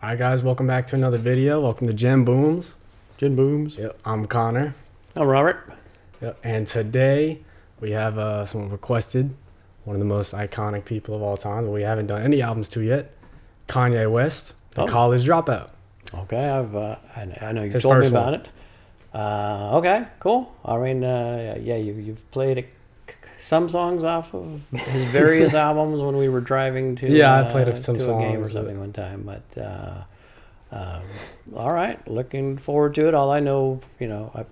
Alright guys, welcome back to another video. Welcome to Gen Booms. Gen Booms. Yep, I'm Connor. I'm Robert. Yep, and today we have someone requested, one of the most iconic people of all time that we haven't done any albums to yet, Kanye West, The College Dropout. Okay, I know you His told me first about one. it. Okay, cool. I mean, yeah, you've played some songs off of his various albums when we were driving to Yeah, I played some to songs a game or something one time. But all right, looking forward to it. All I know, a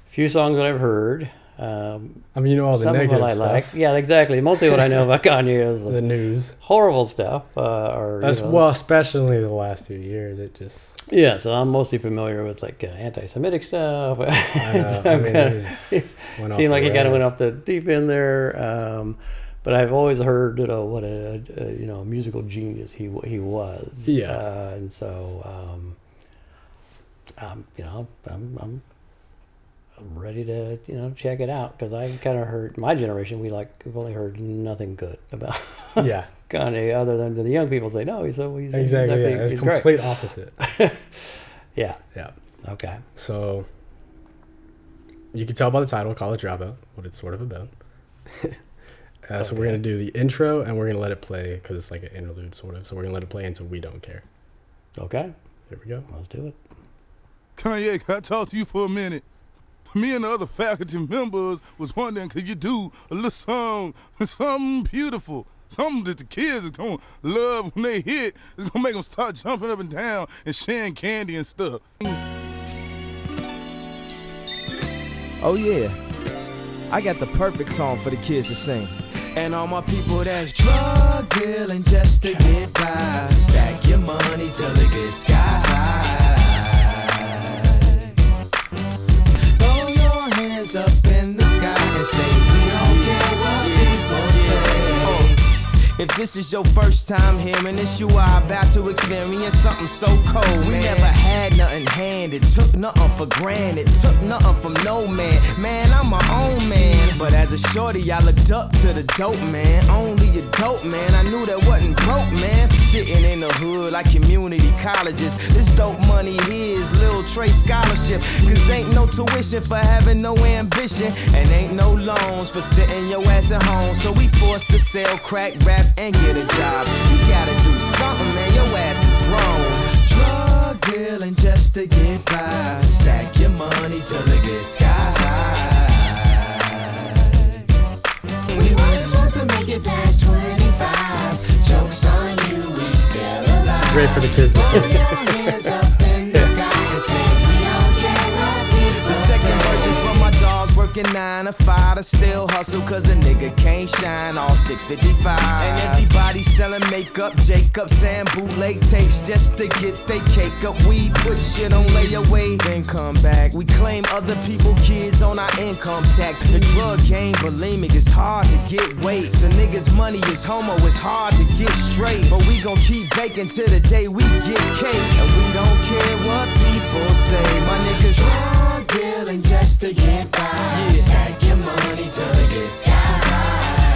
few songs that I've heard. I mean, you know all the some negative of it I stuff. like. Yeah, exactly. Mostly what I know about Kanye is The news. horrible stuff. Or Well, especially the last few years, it just... Yeah, so I'm mostly familiar with like anti-Semitic stuff. It seemed like he kind of went off the deep end there, but I've always heard what a musical genius he was. Yeah, and so I'm ready to check it out because I kind of heard my generation we've only heard nothing good about yeah. Kanye other than the young people say no he's Exactly, yeah. It's complete opposite. Yeah. Okay. So you can tell by the title, College Dropout, what it's sort of about. So we're going to do the intro and we're going to let it play because it's like an interlude sort of. So we're going to let it play until we don't care. Okay. Here we go. Let's do it. Kanye, can I talk to you for a minute? Me and the other faculty members was wondering, could you do a little song, something beautiful, something that the kids are going to love when they hit. It's going to make them start jumping up and down and sharing candy and stuff. Oh yeah, I got the perfect song for the kids to sing. And all my people that's drug dealing just to get by. Stack your money till it gets sky high. Throw your hands up in the sky and say we don't care what people say. If this is your first time hearing this, you are about to experience something so cold. We never had nothing handed, took nothing for granted, took nothing from no man. Man, I'm my own man. But as a shorty, I looked up to the dope man. Only a dope man, I knew that wasn't broke, man. Sitting in the hood like community colleges. This dope money here is Lil Trey scholarship. Cause ain't no tuition for having no ambition. And ain't no loans for sitting your ass at home. So we forced to sell crack, rap, and get a job. You gotta do something, man, your ass is grown. Drug dealing just to get by. Stack your money till it gets sky high. We weren't supposed to make it past 25. Joke's on you, we still alive. Great for the kids. Throw your hands up in the sky and say we don't care what people The second verse is for my dogs working 9 to 5 to still hustle cause a nigga can't shine all 655. And everybody selling makeup, Jacobs and bootleg tapes just to get they cake up. We put shit on layaway, then come back. We claim other people kids on our income tax. The drug game bulimic, it's hard to get weight. So niggas money is homo, it's hard to get straight. But we gon' keep baking till the day we get cake. And we don't care what people say, my niggas drug dealing just to get by. Yeah. Stack your money till it gets sky high.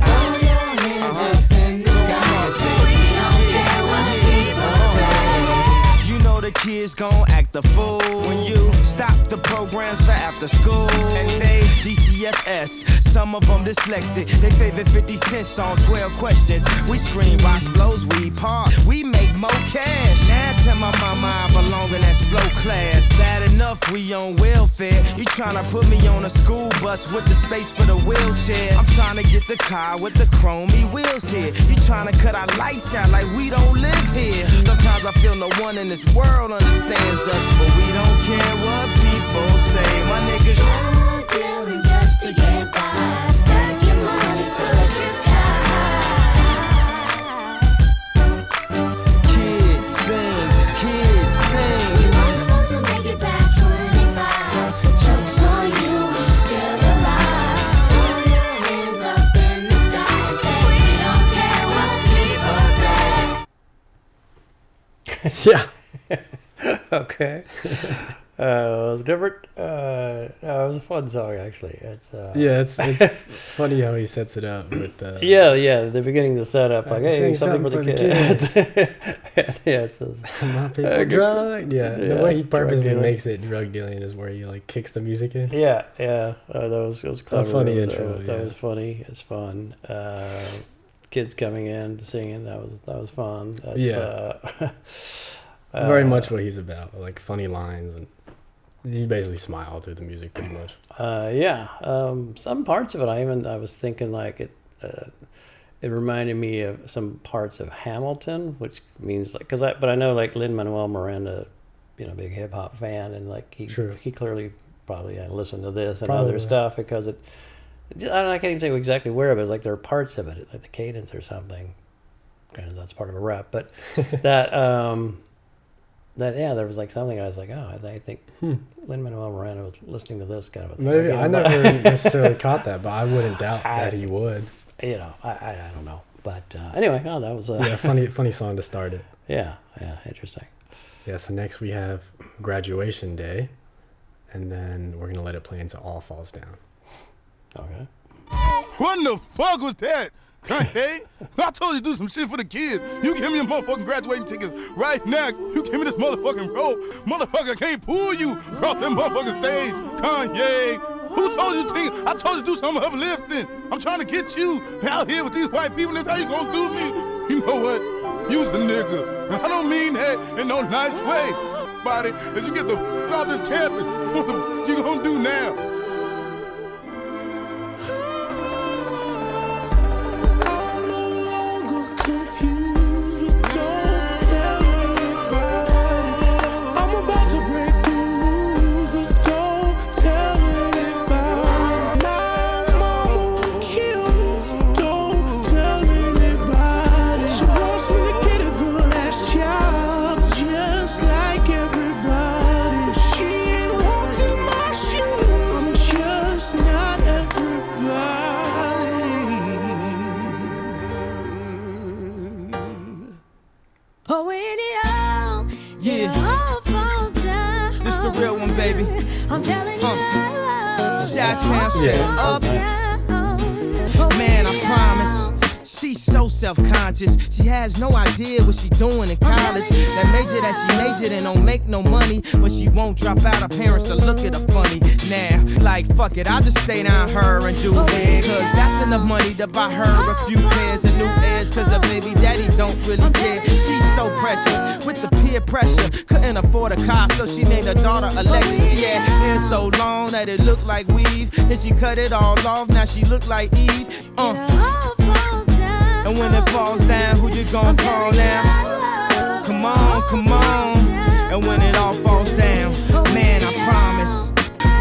Throw your hands up in the sky and say we don't care what people say. You know the kids gon' act a fool when you stop the programs for after school. And they DCFS, some of them dyslexic. They favorite 50 Cent song, 12 questions. We scream, watch blows, we park. We make more cash. Now tell my mama I belong in that slow class. Sad enough, we on welfare. You tryna put me on a school bus with the space for the wheelchair. I'm tryna get the car with the chromey wheels here. You tryna cut our lights out like we don't live here. Sometimes I feel no one in this world understands us, but we don't care what people say. My niggas Drug dealing just to get by. Stack your money till it gets high. kids sing, kids We sing. weren't supposed to make it past 25. Joke's on you, we still alive. Throw your hands up in the sky and say we don't care what people say. Yeah. Okay. It was different. No, it was a fun song actually. It's Yeah, it's funny how he sets it up with the yeah. The beginning, the setup, like, hey, sing something for the kids. Yeah, it says my people good- drug. Yeah, the yeah, way he drug purposely dealing. makes it drug dealing is where he like kicks the music in. yeah. That was clever. funny That- intro, That yeah. was funny. It's fun. Kids coming in singing. That was fun. That's, Yeah. Very much what he's about, like funny lines, and you basically smile through the music pretty much. Yeah. Some parts of it, I was thinking like it reminded me of some parts of Hamilton, which means like, but I know like Lin-Manuel Miranda, big hip hop fan, and like True. he clearly probably listened to this and Probably. other stuff because I don't know, I can't even say exactly where, but it's like there are parts of it, like the cadence or something. Granted, that's part of a rap, but that there was like something I was like, oh, I think Lin-Manuel Miranda was listening to this kind of a thing. Maybe Like, I never necessarily caught that, but I wouldn't doubt that he would. I don't know, but anyway, that was Yeah, funny song to start it. yeah, interesting. Yeah, so next we have Graduation Day, and then we're gonna let it play into All Falls Down. Okay. What the fuck was that? Hey, I told you to do some shit for the kids. You give me your motherfucking graduating tickets right now. You give me this motherfucking rope. Motherfucker can't pull you across that motherfucking stage. Kanye, who told you to? I told you to do some uplifting. I'm trying to get you out here with these white people. That's how you gonna do me. You know what? You's a nigga. And I don't mean that in no nice way. Body, as you get the fuck off this campus, what the fuck you gonna do now? Oh, when it Yeah. all falls down. This the real one, baby. I'm telling you, Chi-town straight Yeah. up. down. Man, I promise. She's so self-conscious. She has no idea what she doing in college. That major that she majored in don't make no money, but she won't drop out. Her parents will look at her funny. Now, like, fuck it, I'll just stay down her and do it. Cause that's enough money to buy her a few pairs of new ears. Cause her baby daddy don't really care. She's so precious with the peer pressure. Couldn't afford a car, so she named her daughter Alexis. She had hair so long that it looked like weave. Then she cut it all off, now she look like Eve. It all falls down. And when it falls down, who you gon' call now? Come on, come on. And when it all falls down, man, I promise.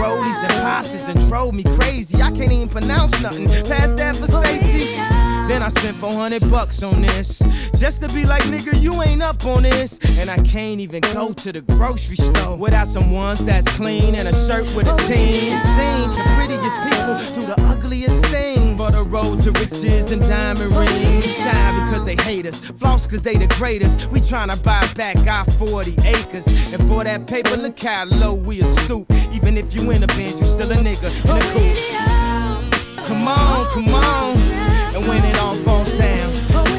Rollies and pastas done drove me crazy. I can't even pronounce nothing past that for Stacey. Then I spent $400 on this, just to be like, nigga, you ain't up on this. And I can't even go to the grocery store without some ones that's clean and a shirt with a team. Seen the prettiest people do the ugliest things for the road to riches and diamond rings. Shine because they hate us, floss because they the greatest. We tryna buy back our 40 acres. And for that paper, look how low we a stoop. Even if you in a bench, you still a nigga in a coupe. Come on, come on. And when it all falls down,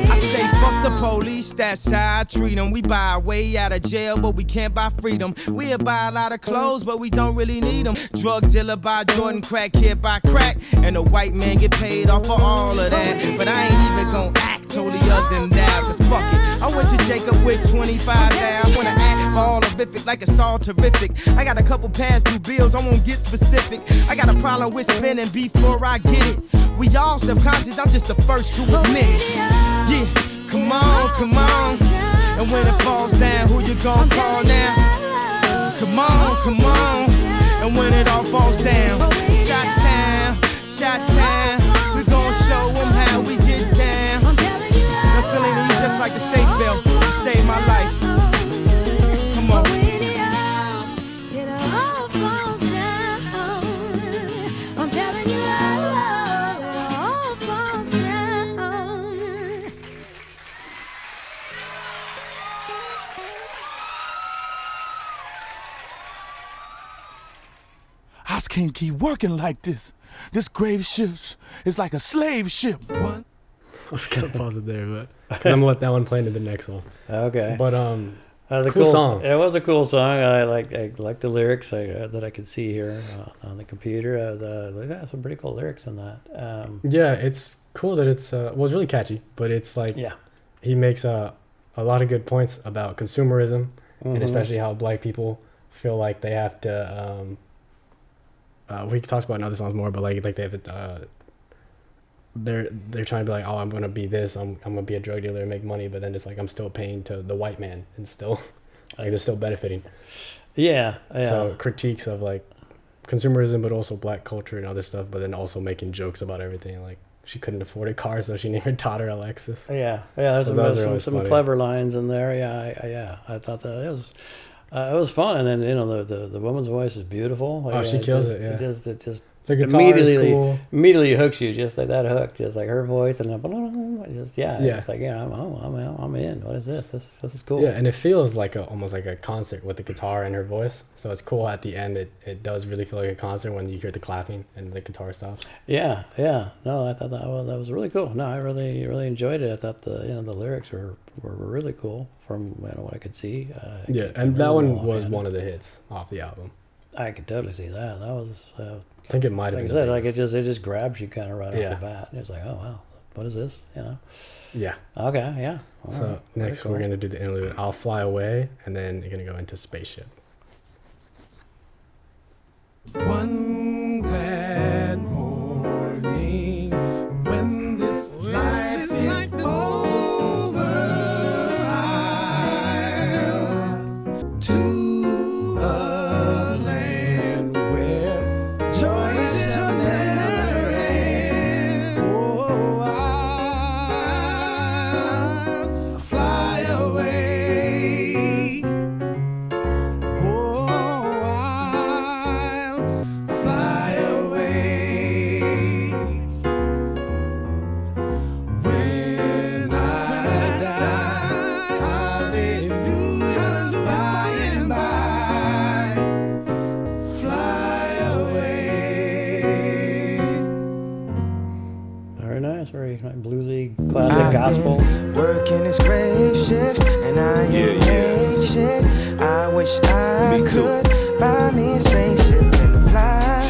I say fuck the police, that's how I treat them. We buy our way out of jail, but we can't buy freedom. We'll buy a lot of clothes, but we don't really need them. Drug dealer buy Jordan, crackhead buy crack. And the white man get paid off for all of that. But I ain't even gon' act totally other than that, cause fuck it. I went to Jacob with 25 now. I wanna act all horrific like it's all terrific. I got a couple past due bills, I won't get specific. I got a problem with spending before I get it. We all self-conscious, I'm just the first to admit it. Yeah, come on, come on. And when it falls down, who you gon' call now? Come on, come on. And when it all falls down, Chi-town, Chi-town. We gon' show them how we get down. Now Selena, you just like a safe belt. You saved my life. Come on. It all falls down. I'm telling you, it all falls down. I just can't keep working like this. This grave ship is like a slave ship. What? I'm just gonna pause it there, but 'cause I'm gonna let that one play into the next one. Okay. But That was a cool song. It was a cool song. I like the lyrics that I could see here on the computer. Yeah, some pretty cool lyrics in that. yeah, it's cool that it's well, it's really catchy, but it's like Yeah. he makes a lot of good points about consumerism and Mhm. especially how black people feel like they have to. We talked about in other songs more, but like they have to. They're trying to be like, oh, I'm gonna be this, I'm gonna be a drug dealer and make money, but then it's like I'm still paying to the white man and still like they're still benefiting. Yeah. So critiques of like consumerism, but also black culture and other stuff, but then also making jokes about everything. Like she couldn't afford a car, so she named her daughter Alexis. Yeah. There's So those are some, always some funny. clever lines in there. Yeah. I thought that it was fun, and then the woman's voice is beautiful. Like, Oh, she kills it, yeah. It just The guitar is cool. immediately hooks you, just like that hook, just like her voice, and just Yeah. it's like I'm in. What is this? This is cool. Yeah, and it feels like almost like a concert with the guitar and her voice. So it's cool at the end. It does really feel like a concert when you hear the clapping and the guitar stops. Yeah. No, I thought that was really cool. No, I really enjoyed it. I thought the lyrics were really cool from what I could see. Yeah, and that one was one of the hits off the album. I could totally see that. That was. I think it might have Like I been. said, the like it biggest. just grabs you kind of right Yeah. off the bat. It's like, oh wow, what is this? Yeah. Okay, yeah. All So right. next Very we're cool. gonna do the interlude. I'll Fly Away, and then you're gonna go into Spaceship. One glad morning when this life is over, I'll to a land where joy shall never end. Oh, I'll fly away. Oh, I'll fly away. When I die, hallelujah, by and by, fly away. Very nice, very bluesy, classic gospel. Working this grave shift, and I ain't made shit. I wish I could buy me a spaceship and fly.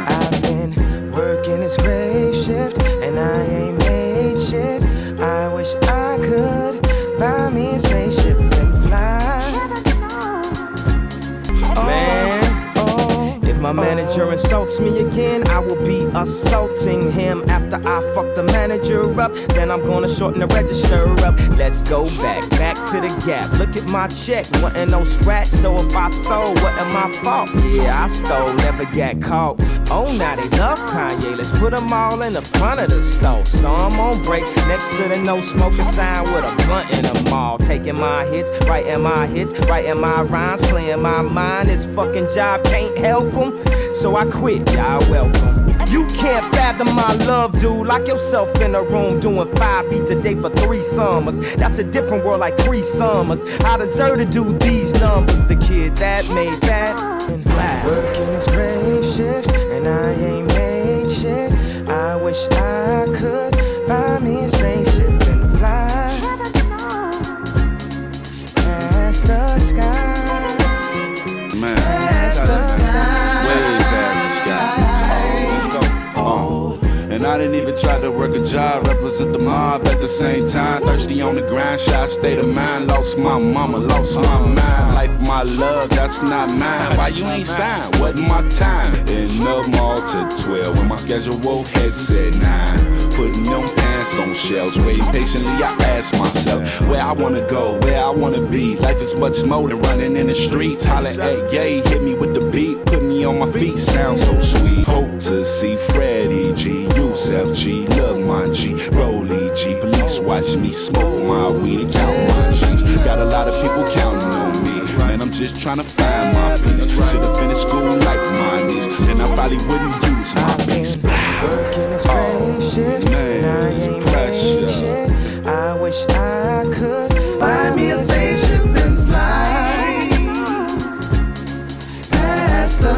I've been working this grave shift, and I ain't made shit. I wish I could buy me a spaceship and fly. Man, if my manager insults me again, I will be assaulting him. After I fuck the manager up, then I'm gonna shorten the register up. Let's go back to the gap. Look at my check, wasn't no scratch. So if I stole, wasn't my fault. Yeah, I stole, never got caught. Oh, now they love Kanye. Let's put them all in the front of the store. So I'm on break next to the no smoking sign with a blunt in the mall. Taking my hits, writing my rhymes, playing my mind. This fucking job can't help them, so I quit. Y'all welcome. You can't fathom my love, dude. Lock yourself in a room doing 5 beats a day for 3 summers. That's a different world like 3 summers. I deserve to do these numbers. The kid that made that. Working this grave shift, and I ain't made shit. I wish I could buy me a spaceship and fly past the sky. Man, Past the sky. way past the sky. Let's go. And I didn't even try to work a job, represent the mob at the same time. Thirsty on the grind, shy state of mind. Lost my mama, lost my mind. Life, my love, that's not mine. Why you ain't signed? Wasn't my time. In the mall to 12, when my schedule had said 9. Putting them pants on shelves, waiting patiently. I ask myself where I wanna go, where I wanna be. Life is much more than running in the streets. Holla at yay, hit me with the beat, put me on my feet. Sound so sweet. Hope to see Freddie G, Yusef G, Lil Mon G, Rolly G. Police watch me smoke my weed and count my G's. Got a lot of people counting on me, man. I'm just trying to find my peace. Should've finished school like mine is, then I probably wouldn't use my beats. Working this grave shift, and I ain't made shit. I wish I could buy me a spaceship and fly past the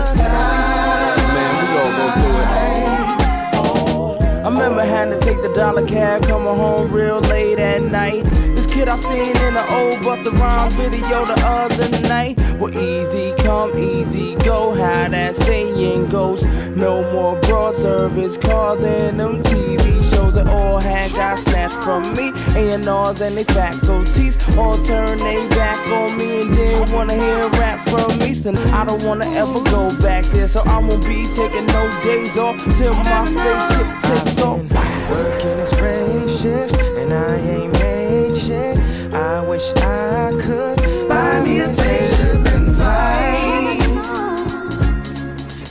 $100 cab coming home real late at night. This kid I seen in the old Busta Rhymes video the other night. Well, easy come, easy go, how that saying goes. No more broad service cars and them TV shows that all had got snatched from me. A&Rs and they faculties all turn they back on me and then wanna hear rap from me. So I don't wanna ever go back there, so I won't be taking no days off till my spaceship takes off. Working a straight shift and I ain't made shit. I wish I could buy me a spaceship and fly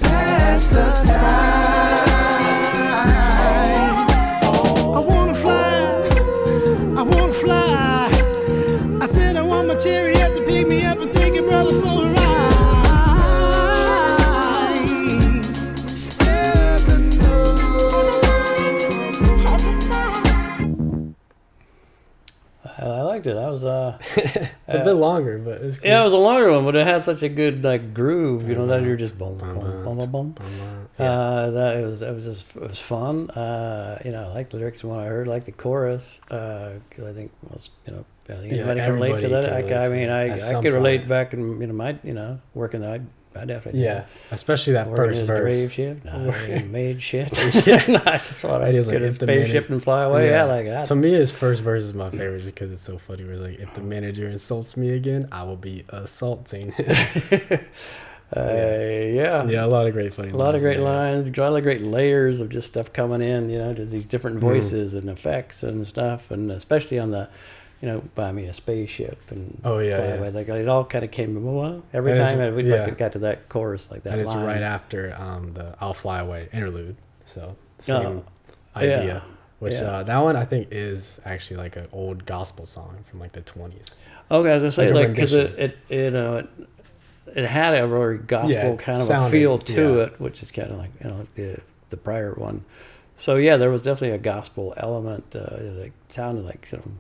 past the sky. I wanna fly. I said I want my chariot to pick me up and take your brother for a ride. Heaven knows. I liked it. I was It's a bit longer, but it's cool. yeah, it was a longer one, but it had such a good like groove, you know, that you're just boom, boom, boom, boom, boom. That it was fun. You know, I like the lyrics when I heard, like the chorus, because I think most, you know, I think Yeah, anybody can relate to everybody that. can relate I mean, to it at I some could relate point. back in, you know, my, you know, working that. I definitely Yeah, especially that Working first his verse. grave shift. I made shit. Yeah, I just want Right, to he's like, get a if the spaceship manager- and fly away. Yeah, like that. To me, his first verse is my favorite just because it's so funny. Where it's like, if the manager insults me again, I will be assaulting him. Yeah. Yeah, a lot of great funny A lot of great there. lines, a lot of great layers of just stuff coming in, you know, just these different Hmm. voices and effects and stuff, and especially on the, you know, buy me a spaceship and Oh, yeah, fly yeah. away. Like it all kind of came well, every And it's- time we yeah. got to that chorus, like that And it's line. right after the "I'll Fly Away" interlude. So same Oh, idea. yeah. Which Yeah. that one I think is actually like an old gospel song from like the 20s. Okay, I was gonna say, like a like, because rendition. it had a very gospel Yeah, it kind of a sounded- feel to yeah. it, which is kind of like, you know, like the prior one. So yeah, there was definitely a gospel element. It sounded like some,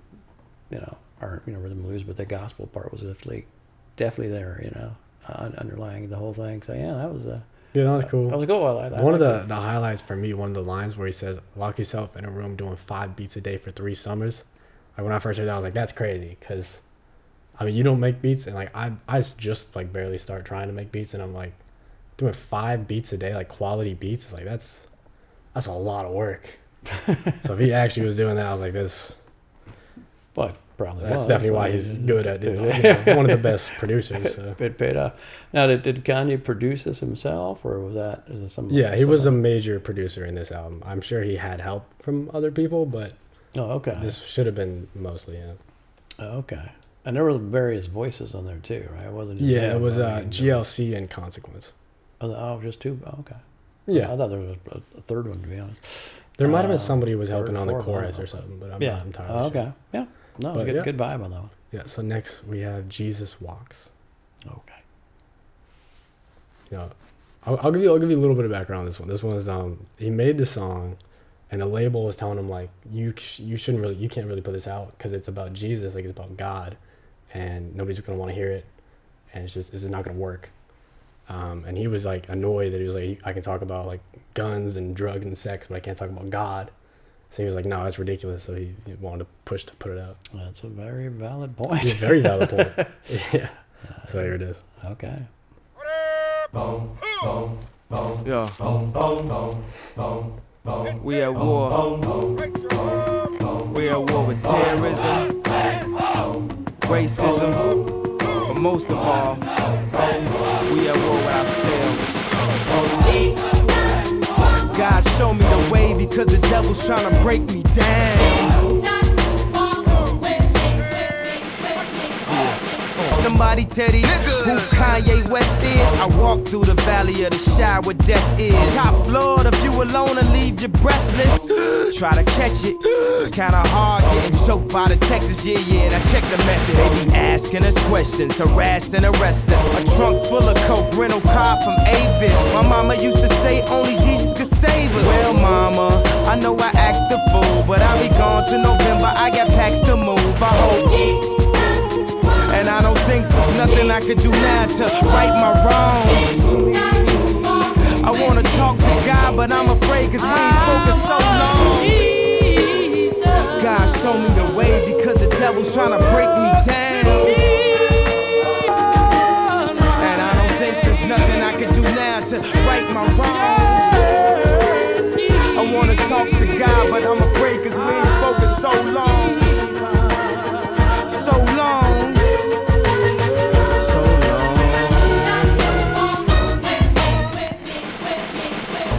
you know, or you know, rhythm and blues, but the gospel part was definitely there, you know, underlying the whole thing. So yeah, that was Yeah, that was cool. that was cool. I One of liked the highlights for me, one of the lines where he says, "Lock yourself in a room doing 5 beats a day for 3 summers." Like when I first heard that, I was like, "That's crazy," because I mean, you don't make beats, and like I just like barely start trying to make beats, and I'm like doing 5 beats a day, like quality beats. It's like that's a lot of work. So if he actually was doing that, I was like, this. Well, probably That's was. definitely I why mean, he's good at it. You know, one of the best producers. So. It paid off. Now, did Kanye produce this himself, or was it some? Yeah, he was a someone- major producer in this album. I'm sure he had help from other people, but Oh, okay. this should have been mostly him. Oh, okay. And there were various voices on there too, right? It wasn't just Yeah, him, it was I mean, GLC and Consequence. Oh, just 2? Oh, okay. Yeah, I thought there was a third one, to be honest. there might have been uh, somebody who was third, helping on the fourth, I don't chorus know. or something, but I'm Yeah. not entirely Oh, sure. okay. Yeah. No, it was But a good, yeah. good vibe on that one. Yeah, so next we have Jesus Walks. Okay. You know, I'll give you a little bit of background on this one. This one is he made the song, and the label was telling him like you can't really put this out because it's about Jesus, like it's about God, and nobody's gonna want to hear it, and it's just not gonna work. And he was like annoyed that he was like, I can talk about like guns and drugs and sex, but I can't talk about God. So he was like, no, that's ridiculous. So he wanted to push to put it out. That's a very valid point. It's a very valid point. Yeah. So here it is. Okay. Yeah. We at war. We at war with terrorism, racism, but most of all, we at war with ourselves. God, show me the way because the devil's trying to break me down. Somebody tell these who Kanye West is. I walk through the valley of the shadow where death is. Top floor, the view alone will leave you breathless. Try to catch it, it's kinda hard getting choked by detectives. Yeah, and I check the method. They be asking us questions, harass and arrest us. A trunk full of coke, rental car from Avis. My mama used to say only Jesus could save us. Well, mama, I know I act the fool, but I'll be gone to November. I got packs to move. I hope. And I don't think there's nothing I could do now to right my wrongs. I wanna talk to God, but I'm afraid cause we ain't spoken so long. God show me the way because the devil's trying to break me down. And I don't think there's nothing I can do now to right my wrongs. I wanna talk to God, but I'm afraid cause we ain't spoken so long. So long. So long.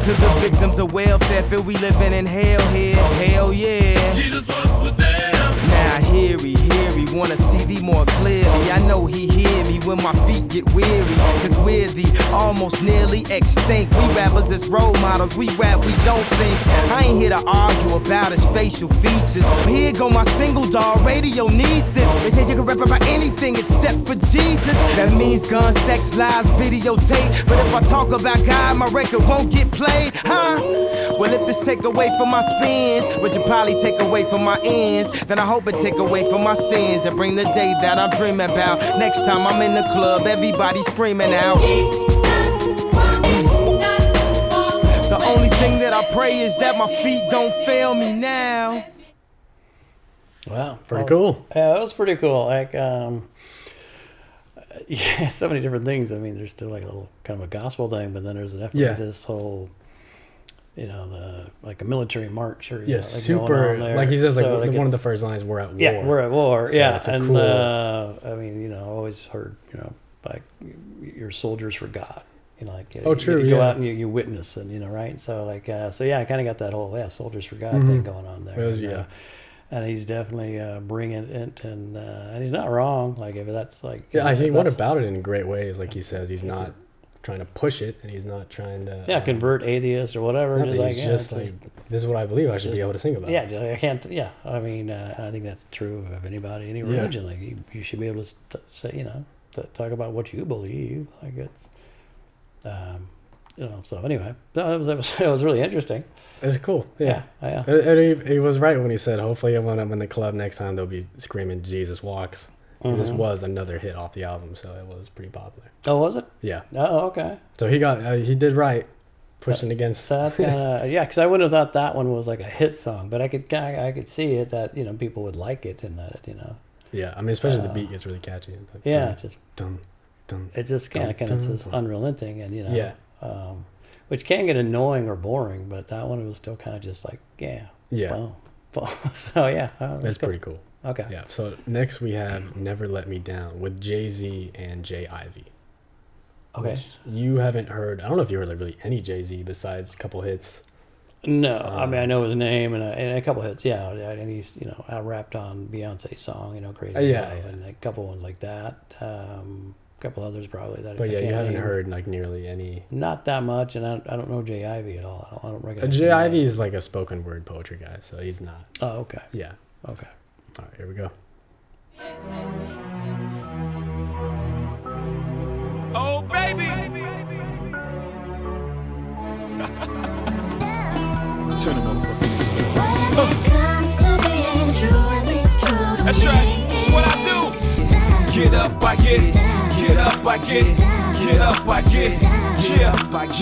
To the victims of welfare, feel we living in hell here. Hell yeah. Jesus was for them. Now hear he, wanna see thee more clearly. I know he hear me when my feet get weary. Cause we're the almost nearly extinct. We rappers as role models, we rap, we don't think. I ain't here to argue about his facial features. Here go my single, dog, radio needs this. They say you can rap about anything except for Jesus. That means gun, sex, lies, videotape. But if I talk about God, my record won't get played, huh? Well, if this take away from my spins, which will probably take away from my ends, then I hope it take away from my sins and bring the day that I'm dreaming about. Next time I'm in the club, everybody screaming out. The only thing that I pray is that my feet don't fail me now. Wow, Pretty cool. Yeah, that was pretty cool. Like, yeah, so many different things. I mean, there's still like a little kind of a gospel thing, but then there's definitely this whole, you know, like a military march or Yeah, like super. going on there. Like he says, like, So, one of the first lines, "We're at war." Yeah, we're at war. So yeah, it's a and cool- I mean, you know, I always heard, you know, like you're soldiers for God. You know, like Oh, true, you go yeah. out and you witness, and you know, right? So like, so yeah, I kind of got that whole soldiers for God thing going on there. It was- and, yeah. and he's definitely bringing it, and he's not wrong. Like if that's like, Yeah, he if went that's- about it in great ways. Like he says, he's not trying to push it, and he's not trying to convert atheists or whatever. nothing. Just like, He's yeah, just it's like, this is what I believe. I should be able to sing about. yeah, I can't. Yeah, I mean, I think that's true of anybody, any religion. Like you should be able to say, you know, talk about what you believe. Like it's, you know. So anyway, no, it was really interesting. It's cool. Yeah. And he was right when he said, hopefully when I'm in the club next time, they'll be screaming Jesus Walks. 'Cause This was another hit off the album, so it was pretty popular. Oh, was it? Yeah. Oh, okay. So he did right, pushing against. So that's kind of because I wouldn't have thought that one was like a hit song, but I could see it that, you know, people would like it and that, you know. Yeah, I mean, especially the beat gets really catchy. It's like, Yeah, dun, it's just dun, dun. it just kind of dun, is dun. unrelenting, and you know, Yeah. which can get annoying or boring, but that one was still kind of just like Yeah. boom, boom. So yeah, It's pretty cool. Okay. Yeah. So next we have "Never Let Me Down" with Jay-Z and Jay Ivy. Okay. Which you haven't heard. I don't know if you heard like really any Jay-Z besides a couple hits. No, I mean I know his name and a couple hits, yeah, and he's, you know, out rapped on Beyonce's song, you know, Crazy Yeah, Love, yeah. and a couple ones like that. A couple others probably that. But I yeah, you can't haven't name. heard like nearly any. Not that much, and I don't know Jay Ivy at all. I don't recognize. Jay him. Ivy's like a spoken word poetry guy, so he's not. Oh, okay, Yeah. okay. All right, here we go. Oh, baby. Turn the motherfucker. That's right. That's what I do. Get up, I get it. Get up, I get it. Get up, I get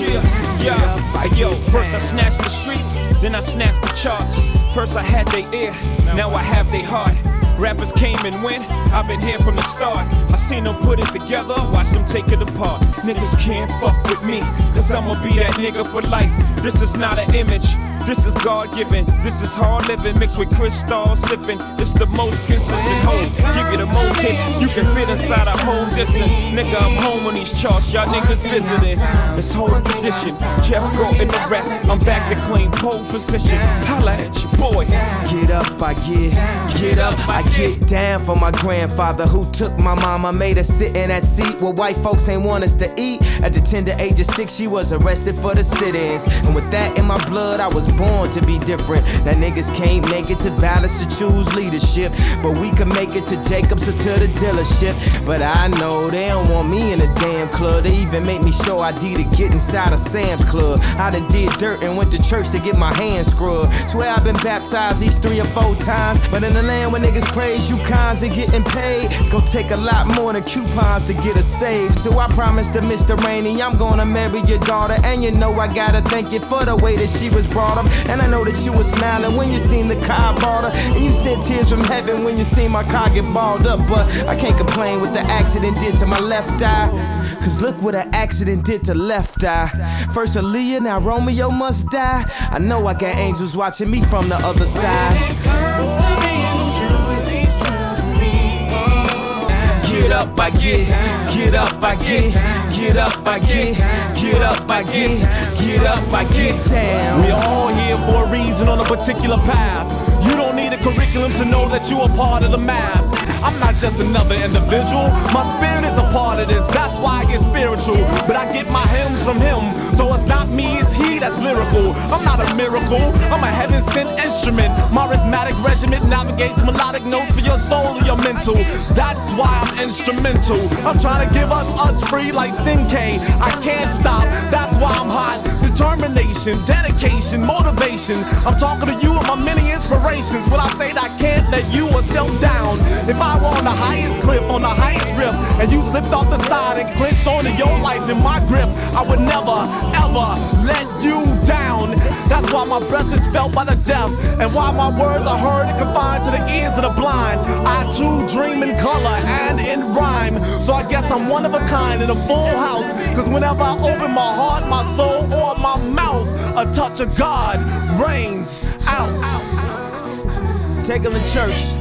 it. Yeah. Yo, first I snatched the streets, then I snatched the charts. First I had their ear, now I have their heart. Rappers came and went, I've been here from the start. I seen them put it together, watch them take it apart. Niggas can't fuck with me, cause I'ma be that nigga for life. This is not an image, this is God-given. This is hard living mixed with crystal sipping. It's the most consistent home, give you the most hits. You can fit inside a home distance. Nigga, I'm home on these charts, y'all niggas visiting. It's whole tradition, Jeff brought in the rap. I'm back to claim pole position. Holla at your boy. Get up, I get up, I get down for my grandfather who took my mama, made her sit in that seat where white folks ain't want us to eat. At the tender age of 6, she was arrested for the sit-ins. And with that in my blood, I was born to be different. Now niggas can't make it to balance to choose leadership, but we can make it to Jacobs or to the dealership. But I know they don't want me in a damn club. They even make me show ID to get inside of Sam's Club. I done did dirt and went to church to get my hands scrubbed. Swear I've been baptized these 3 or 4 times. But in the land where niggas praise you cons and getting paid, it's gonna take a lot more than coupons to get us saved. So I promised to Mr. Rainey I'm gonna marry your daughter, and you know I gotta thank you for the way that she was brought up. And I know that you were smiling when you seen the car bought her. And you sent tears from heaven when you seen my car get balled up. But I can't complain what the accident did to my left eye. Cause look what an accident did to left eye. First Aaliyah, now Romeo must die. I know I got angels watching me from the other side. Get up, I get up, I get up, I get up, I get up, I get down. We are all here for a reason on a particular path. You don't need a curriculum to know that you are part of the math. I'm not just another individual. My spirit is a part of this, that's why I get spiritual. But I get my hymns from him, so it's not me, it's he that's lyrical. I'm not a miracle, I'm a heaven-sent instrument. My rhythmic regiment navigates melodic notes for your soul or your mental. That's why I'm instrumental. I'm trying to give us free like Sin-K. I can't stop, that's why I'm hot. Determination, dedication, motivation. I'm talking to you and my many inspirations. When I say that I can't let you yourself down. If I were on the highest cliff, on the highest rift, and you slipped off the side and clinched onto your life in my grip, I would never, ever let you down. That's why my breath is felt by the deaf, and why my words are heard and confined to the ears of the blind. I too dream in color and in rhyme, so I guess I'm one of a kind in a full house. Cause whenever I open my heart, my soul, or my mouth, a touch of God rains out. Take them to church.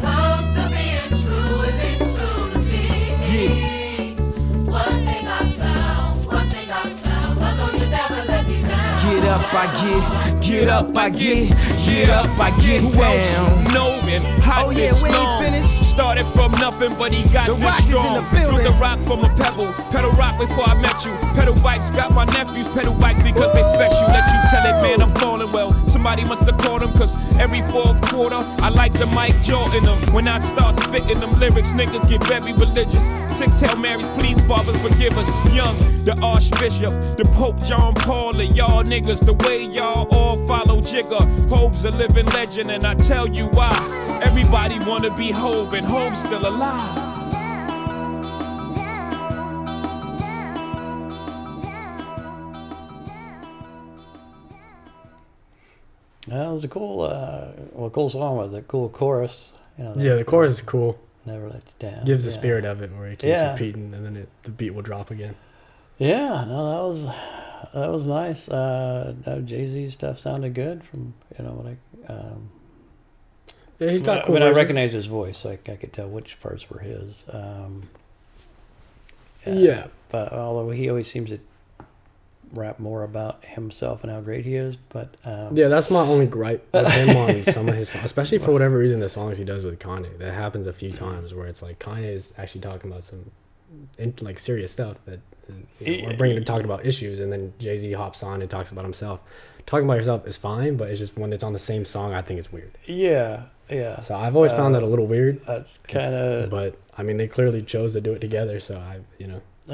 Yeah. Get up, I get up, I get up, I get Who else down. you know and hot Oh, yeah, this we ain't long. finished. Started from nothing, but he got The this Rock is in strong. the building. Threw the rock from a pebble. Pedal rock before I met you. Pedal bikes got my nephews. Pedal bikes because they special. Let you tell it, man, I'm falling well. Somebody must have called him, cause every fourth quarter I like the Mike Jordan them. When I start spitting them lyrics, niggas get very religious. 6 Hail Marys, please, fathers, forgive us. Young, the Archbishop, the Pope John Paul, and y'all niggas, the way y'all all follow Jigga. Hove's a living legend, and I tell you why. Everybody wanna be Hove, and Hove's still alive. That was a cool, cool song with a cool chorus. You know, Yeah, the chorus is cool. Never let you down. Gives the Yeah. spirit of it where it keeps Yeah. repeating, and then the beat will drop again. Yeah, no, that was nice. Jay-Z stuff sounded good from what I. Yeah, he's got cool. But I verses. recognized his voice, so I could tell which parts were his. Yeah. But although he always seems to rap more about himself and how great he is, but Yeah, that's my only gripe with him on some of his songs, especially for whatever reason the songs he does with Kanye. That happens a few times where it's like Kanye is actually talking about some like serious stuff that we're talking about issues, and then Jay-Z hops on and talks about himself. Talking about yourself is fine, but it's just when it's on the same song, I think it's weird. yeah. So I've always found that a little weird. That's kind of. But I mean, they clearly chose to do it together, so I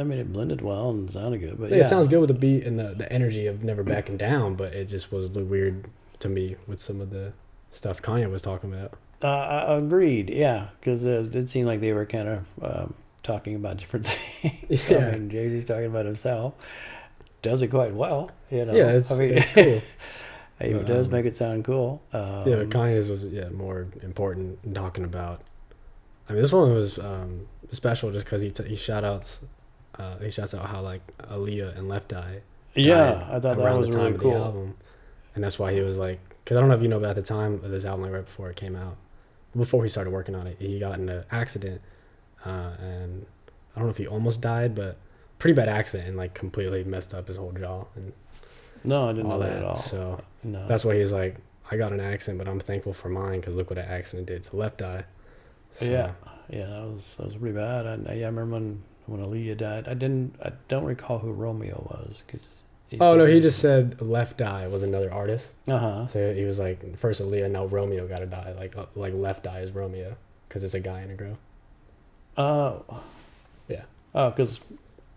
mean, it blended well and sounded good, but it sounds good with the beat and the energy of never backing down. But it just was a little weird to me with some of the stuff Kanye was talking about. I agreed, yeah, because it did seem like they were kind of talking about different things. Yeah. I mean, Jay-Z's talking about himself, does it quite well, Yeah, it's cool. It does make it sound cool. Yeah, but Kanye's was more important in talking about. I mean, this one was special just because he shouts out how like Aaliyah and Left Eye. Yeah, I thought that around was the time really of cool. the album, and that's why he was like, because I don't know if you know, but at the time of this album, like right before it came out, before he started working on it, he got in an accident, and I don't know if he almost died, but pretty bad accident, and like completely messed up his whole jaw and No, I didn't all know that that. at all. So No. that's why he's like, I got an accident, but I'm thankful for mine because look what that accident did to Left Eye. So, Yeah, that was pretty bad. I remember when Aaliyah died. I don't recall who Romeo was. Oh no, he just said Left Eye was another artist. Uh-huh. So he was like, first Aaliyah, now Romeo got to die. Like Left Eye is Romeo because it's a guy and a girl. Oh. Yeah. Oh, because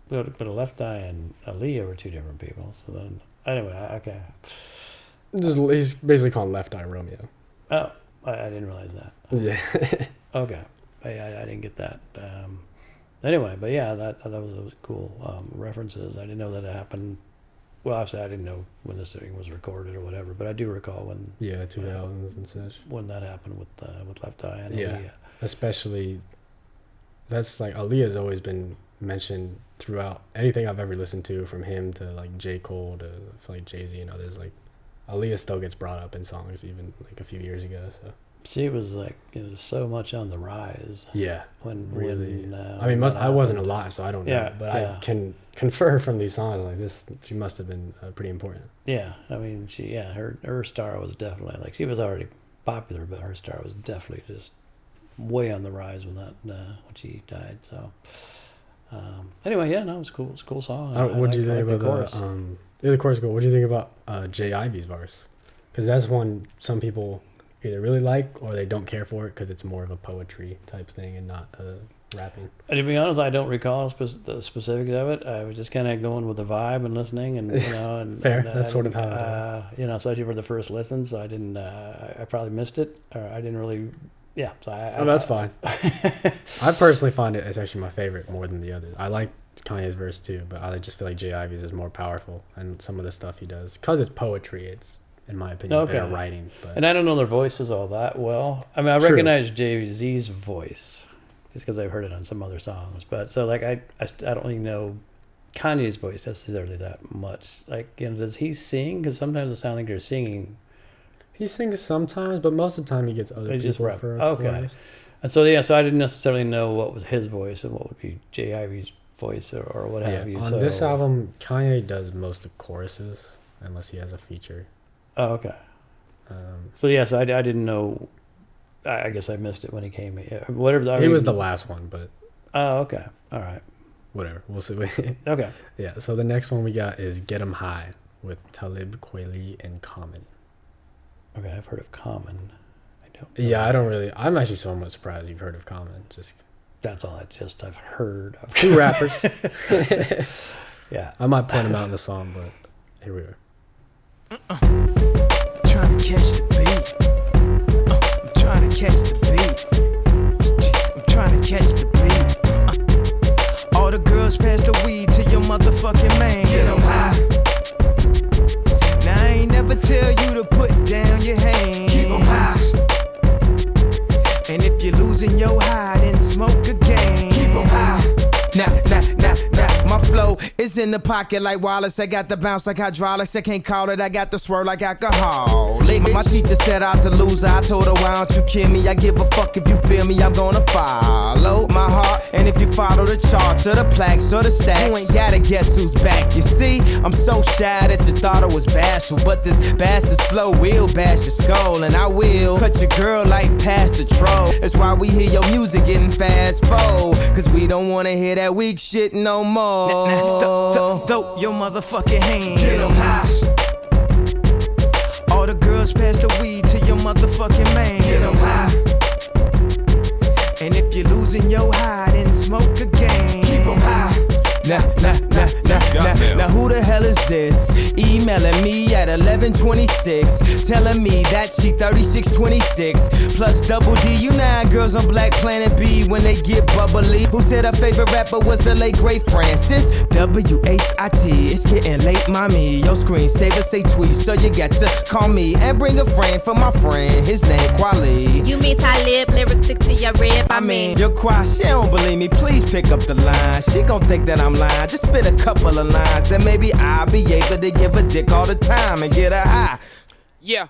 but a Left Eye and Aaliyah were two different people. So then, anyway, okay. He's basically calling Left Eye Romeo. Oh, I didn't realize that. Yeah. Okay, I didn't get that. Anyway, but yeah, that was cool references. I didn't know that it happened well, obviously I didn't know when this thing was recorded or whatever, but I do recall when 2000s and such. when that happened with Left Eye and Yeah. Aaliyah. Especially, that's like Aaliyah's always been mentioned throughout anything I've ever listened to, from him to like J. Cole to like Jay-Z and others. Like Aaliyah still gets brought up in songs even like a few years ago. So She was like, so much on the rise. yeah, When really. when, I mean, that I wasn't happened. alive, so I don't know. Yeah, But yeah. I can confer from these songs like this. She must have been pretty important. Yeah, I mean, her star was definitely like, she was already popular, but her star was definitely just way on the rise when when she died. So anyway, yeah, no, it was cool. It's a cool song. What do you think the about chorus? the chorus? What do you think about Jay Ivy's verse? Because that's one some people either really like or they don't care for it because it's more of a poetry type thing and not rapping. To be honest, I don't recall the specifics of it. I was just kind of going with the vibe and listening, and and Fair. and, That's sort of how especially for the first listen. So I didn't. I probably missed it, or I didn't really. Yeah. So that's fine. I personally find it as actually my favorite more than the others. I like Kanye's verse too, but I just feel like Jay Ivy's is more powerful, and some of the stuff he does, because it's poetry, it's in my opinion better writing. But And I don't know their voices all that well. I mean, I True. recognize Jay-Z's voice just because I've heard it on some other songs. But so like I don't really know Kanye's voice necessarily that much. Like, does he sing? Because sometimes it sounds like you're singing. he sings sometimes, but most of the time he gets other He people just rap. for Okay. chorus. And so so I didn't necessarily know what was his voice and what would be Jay Ivy's voice or what have you. On So this album, Kanye does most of choruses unless he has a feature. Oh, okay. So I didn't know. I guess I missed it when he came. Yeah, whatever. He was the last one, but Oh, okay. All right. whatever. We'll see. Okay. Yeah. So the next one we got is "Get 'Em High" with Talib Kweli and Common. Okay, I've heard of Common. I don't. Yeah, I don't really. I'm actually somewhat surprised you've heard of Common. Just That's all I've heard of. two rappers. Yeah. I might point them out in the song, but here we are. Trying to catch the beat. I'm trying to catch the beat. I'm trying to catch the beat. All the girls pass the weed to your motherfucking man. Get 'em high. Now I ain't never tell you to put down your hands. Keep 'em high. And if you're losing your high, then smoke again. Keep 'em high. My flow is in the pocket like Wallace. I got the bounce like hydraulics. I can't call it. I got the swirl like alcohol. My teacher said I was a loser. I told her, why don't you kill me? I give a fuck if you feel me. I'm gonna follow my heart. And if you follow the charts or the plaques or the stacks, you ain't gotta guess who's back. You see, I'm so shy that you thought I was bashful. But this bastard's flow will bash your skull. And I will cut your girl like Pastor Troll. That's why we hear your music getting fast forward. Cause we don't wanna hear that weak shit no more. Throw your motherfucking hands. Get 'em high. All the girls pass the weed to your motherfucking man. Get 'em high. And if you're losing your high, then smoke again. Keep 'em high. Now who the hell is this? Emailing me at 11:26, telling me that she 3626 plus double D. You know how girls on Black Planet B when they get bubbly. Who said her favorite rapper was the late great Francis WHIT? It's getting late, mommy. Your screensaver say tweet, so you got to call me and bring a friend for my friend. His name Kweli. You mean Talib, lyrics stick to your rib. I mean, your choir, she don't believe me. Please pick up the line. She gon' think that I'm lying. Just spit a couple of lines, then maybe I'll be able to give a dick all the time and get her high. Yeah.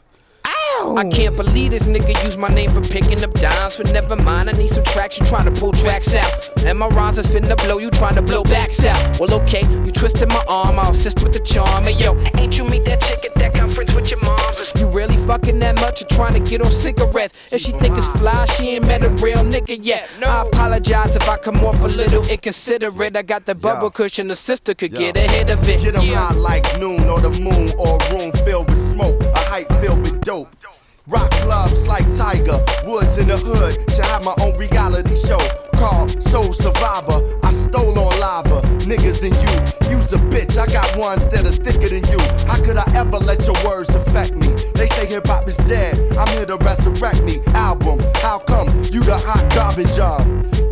I can't believe this nigga used my name for picking up dimes. But never mind, I need some tracks. You trying to pull tracks out. And my rhymes is finna blow, you trying to blow backs out. Well, okay, you twisted my arm, I'll assist with the charm. Hey, yo, ain't you meet that chick at that conference with your moms? You really fucking that much or trying to get on cigarettes? If she think it's fly, she ain't met a real nigga yet. I apologize if I come off a little inconsiderate. I got the bubble cushion, the sister could get ahead of it. Get 'em high like noon or the moon or a room filled with smoke, a hype filled with dope. Rock clubs like Tiger Woods in the hood. Should have my own reality show called Soul Survivor. I stole on lava, niggas and you. You's a bitch, I got ones that are thicker than you. How could I ever let your words affect me? They say hip hop is dead, I'm here to resurrect me. Album, how come you the hot garbage of?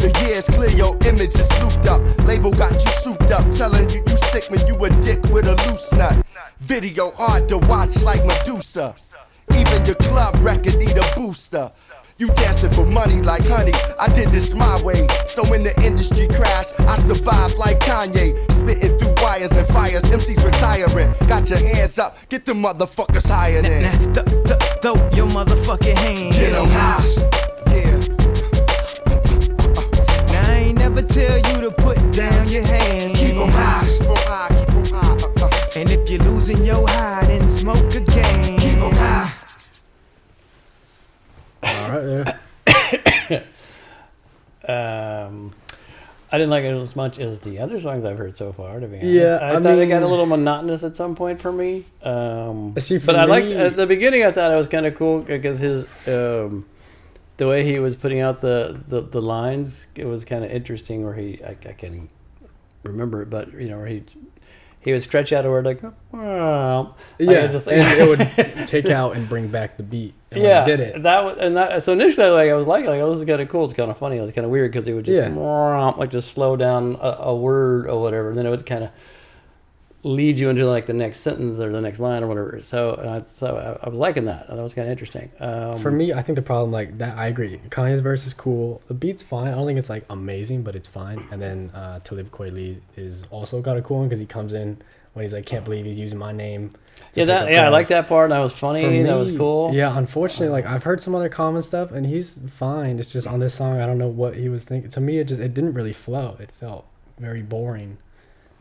The years clear, your image is looped up. Label got you souped up, telling you you sick when you a dick with a loose nut. Video hard to watch like Medusa. Even your club record need a booster. You dancing for money like honey, I did this my way. So when the industry crashed, I survived like Kanye. Spitting through wires and fires, MCs retiring. Got your hands up, get the motherfuckers higher than. Throw your motherfucking hands. Get 'em high, yeah. Now I ain't never tell you to put down your hands. Keep 'em high, keep 'em high, keep 'em high. And if you're losing your high, then smoke again. Keep 'em high. All right, I didn't like it as much as the other songs I've heard so far, to be honest. Yeah, I I thought it got a mean- little monotonous at some point for me. See, for but I liked me- at the beginning. I thought it was kind of cool because his the way he was putting out the lines, it was kind of interesting. Where I can't even remember it, but you know, where he would stretch out a word like, well, Yeah, just, and it would take out and bring back the beat. And when yeah, it did it. So initially, like I was like, oh, this is kind of cool. It's kind of funny. It was kind of weird because he would just like just slow down a word or whatever, and then it would kind of lead you into like the next sentence or the next line or whatever. So I was liking that, and that was kind of interesting. For me, I think the problem like that. I agree. Kanye's verse is cool. The beat's fine. I don't think it's like amazing, but it's fine. And then Talib Kweli is also kind of cool because he comes in when he's like, can't believe he's using my name. I like that part. And that was funny. That was cool. Yeah, unfortunately, like I've heard some other common stuff, and he's fine. It's just on this song, I don't know what he was thinking. To me, it didn't really flow. It felt very boring,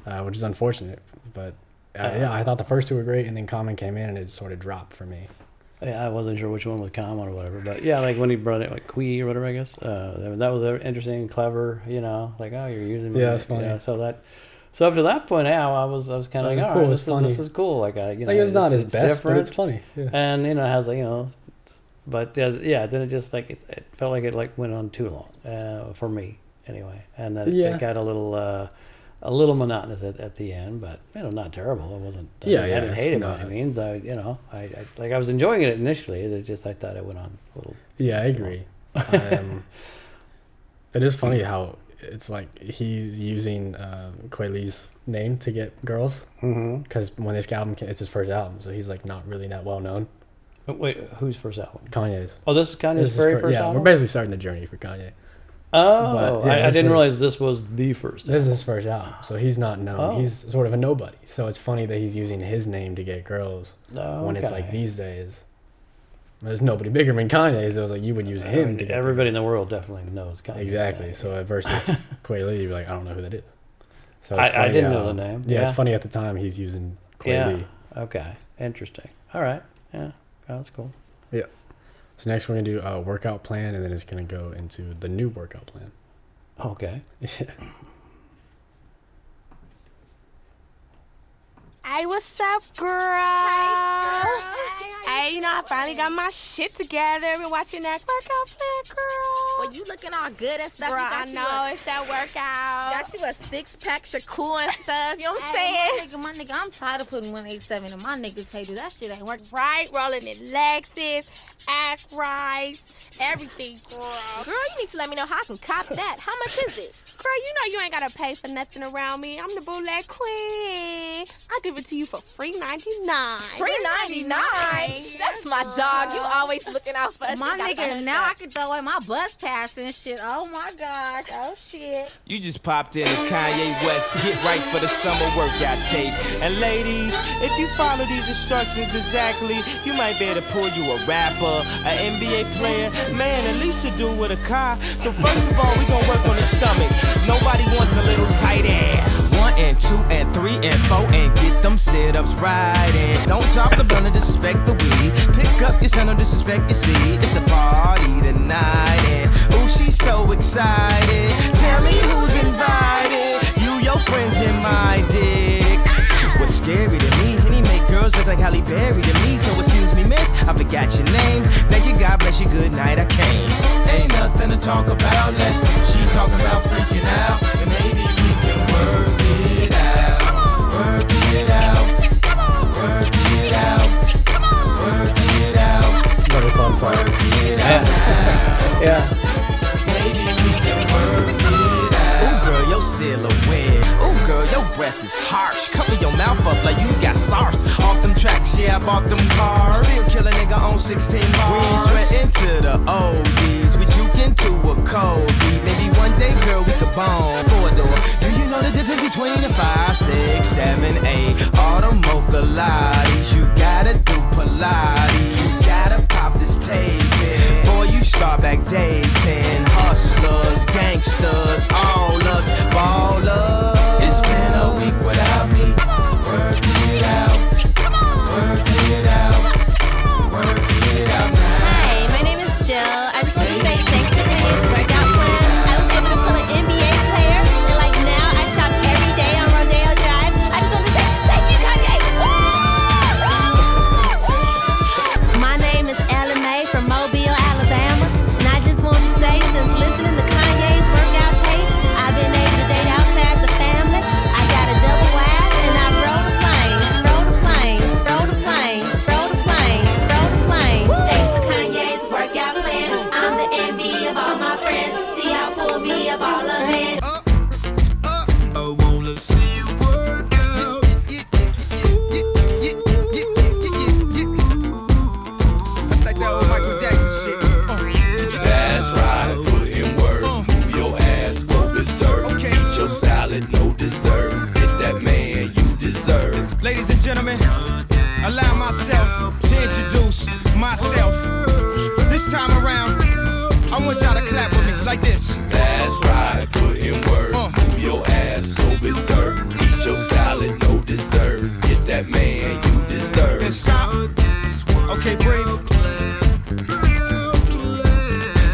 which is unfortunate. But I thought the first two were great, and then Common came in, and it sort of dropped for me. Yeah, I wasn't sure which one was Common or whatever, but yeah, like when he brought it like Quee or whatever, I guess that was interesting and clever. You know, like oh, you're using me. Yeah, it's funny. You know, so up to that point, yeah, I was kind of like, all cool. right, this is cool. Like it's not his best, different, but it's funny. Yeah. And it has like but yeah, then it just like it felt like it like went on too long for me anyway, and it got a little monotonous at the end, but not terrible. It wasn't. I didn't hate it by any means. I was enjoying it initially. It just I thought it went on a little. Yeah, I agree. It is funny how it's like he's using Kweli's name to get girls because when this album it's his first album, so he's like not really that well known. But wait, whose first album? Kanye's. Oh, this is Kanye's very first album? Yeah, we're basically starting the journey for Kanye. Oh, but, I didn't realize this was the first album. This is his first album, so he's not known. Oh. He's sort of a nobody. So it's funny that he's using his name to get girls when it's like these days. There's nobody bigger than Kanye, so it was like you would use him to get everybody in the world definitely knows Kanye. Exactly. So versus Kweli, you'd be like, I don't know who that is. So I didn't know the name. Yeah, it's funny at the time he's using Kweli. Yeah. Okay. Interesting. All right. Yeah. Oh, that's cool. Yeah. So next we're gonna do a workout plan, and then it's gonna go into the new workout plan. Okay. Yeah. Hey, what's up, girl? Hey, I finally got my shit together. Been watching that workout plan, girl. Well, you looking all good and stuff. Girl, I know it's that workout. Got you a six-pack Shakur and stuff. You know what I'm saying? My nigga, I'm tired of putting 187 in my niggas' pay. That shit ain't working. Right, rolling in Lexus, Act Rice, everything, girl. Girl, you need to let me know how I can cop that. How much is it? Girl, you know you ain't gotta pay for nothing around me. I'm the bootleg queen. I'll give it to you for $3.99. $3.99? That's my dog. You always looking out for us. My nigga, now I can throw away my bus pass and shit. Oh my gosh. Oh shit. You just popped in to Kanye West. Get right for the summer workout tape. And ladies, if you follow these instructions exactly, you might be able to pull you a rapper, an NBA player, man, at least to do with a car. So first of all, we gonna work on the stomach. Nobody wants a little tight ass. 1 and 2 and 3 and 4 and get them sit-ups right. And don't drop the blunt or disrespect the weed. Pick up your son or disrespect your seed. It's a party tonight and ooh, she's so excited. Tell me who's invited. You, your friends, and my dick. What's scary to me, and he make girls look like Halle Berry to me. So excuse me, miss, I forgot your name. Thank you, God bless you, good night, I came. Ain't nothing to talk about unless she talking about freaking out. And maybe we can work it out. Work it out. Work it out. Work it out. Another fun song. Work it out. Yeah. Maybe we can work it out. Ooh, girl, your silhouette. Ooh, girl, your Your breath is harsh. Cover your mouth up like you got SARS. Off them tracks, yeah, I bought them cars. Still kill a nigga on 16 bars. We ain't sweating to the oldies. We juke into a cold beat. Maybe one day, girl, we could bone for a door. Do you know the difference between a 5, 6, 7, 8? All the mocha lotties. You gotta do Pilates. Gotta pop this tape in. Before you start back dating. Hustlers, gangsters, all us ballers. It's been a week without me. Work it out. Work it out. Work it out now. Hi, my name is Jill. I just want to say thanks to Kanye's workout plan. I was able to pull an NBA player, and like now I shop every day on Rodeo Drive. I just want to say thank you, Kanye. My name is Ella Mae from Mobile, Alabama, and I just want to say since listening to Kanye's workout tape, I've been able to date outside the family. I got a double wife, and I rode a plane, rode a plane, rode a plane, rode a plane, rode a plane. Thanks to Kanye's workout plan, I'm the envy of all my friends. See, I pulled me a ball of it. I wanna see you work out. That's like that old Michael Jackson shit. That's right, put in work. Move your ass, go berserk. Okay. Eat your salad, no dessert. Get that man you deserve. Ladies and gentlemen, allow myself to introduce myself. This time around, I want y'all to clap with me like this. That's right, put in work. Move your ass, go berserk. Eat your salad, no dessert. Get that man you deserve. Then stop. Okay, breathe.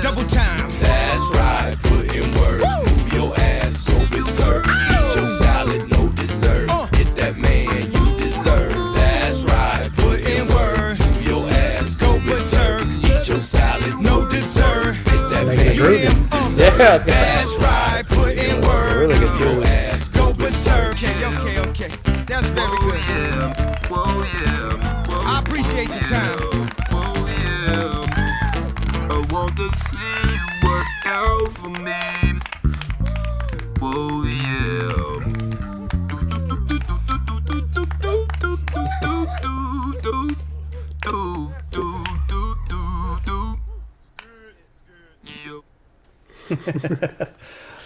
Double time. That's right, put in work. Move your ass, go berserk. Eat your salad, no dessert. Get that man you deserve. That's right, put in work. Move your ass, go berserk. Eat your salad, no dessert. Get that man you deserve. Yeah, it's That's right, put in work. really good Move your groove. ass, go berserk. Okay. That's very good. I appreciate your time. I want to see you work out for me. Oh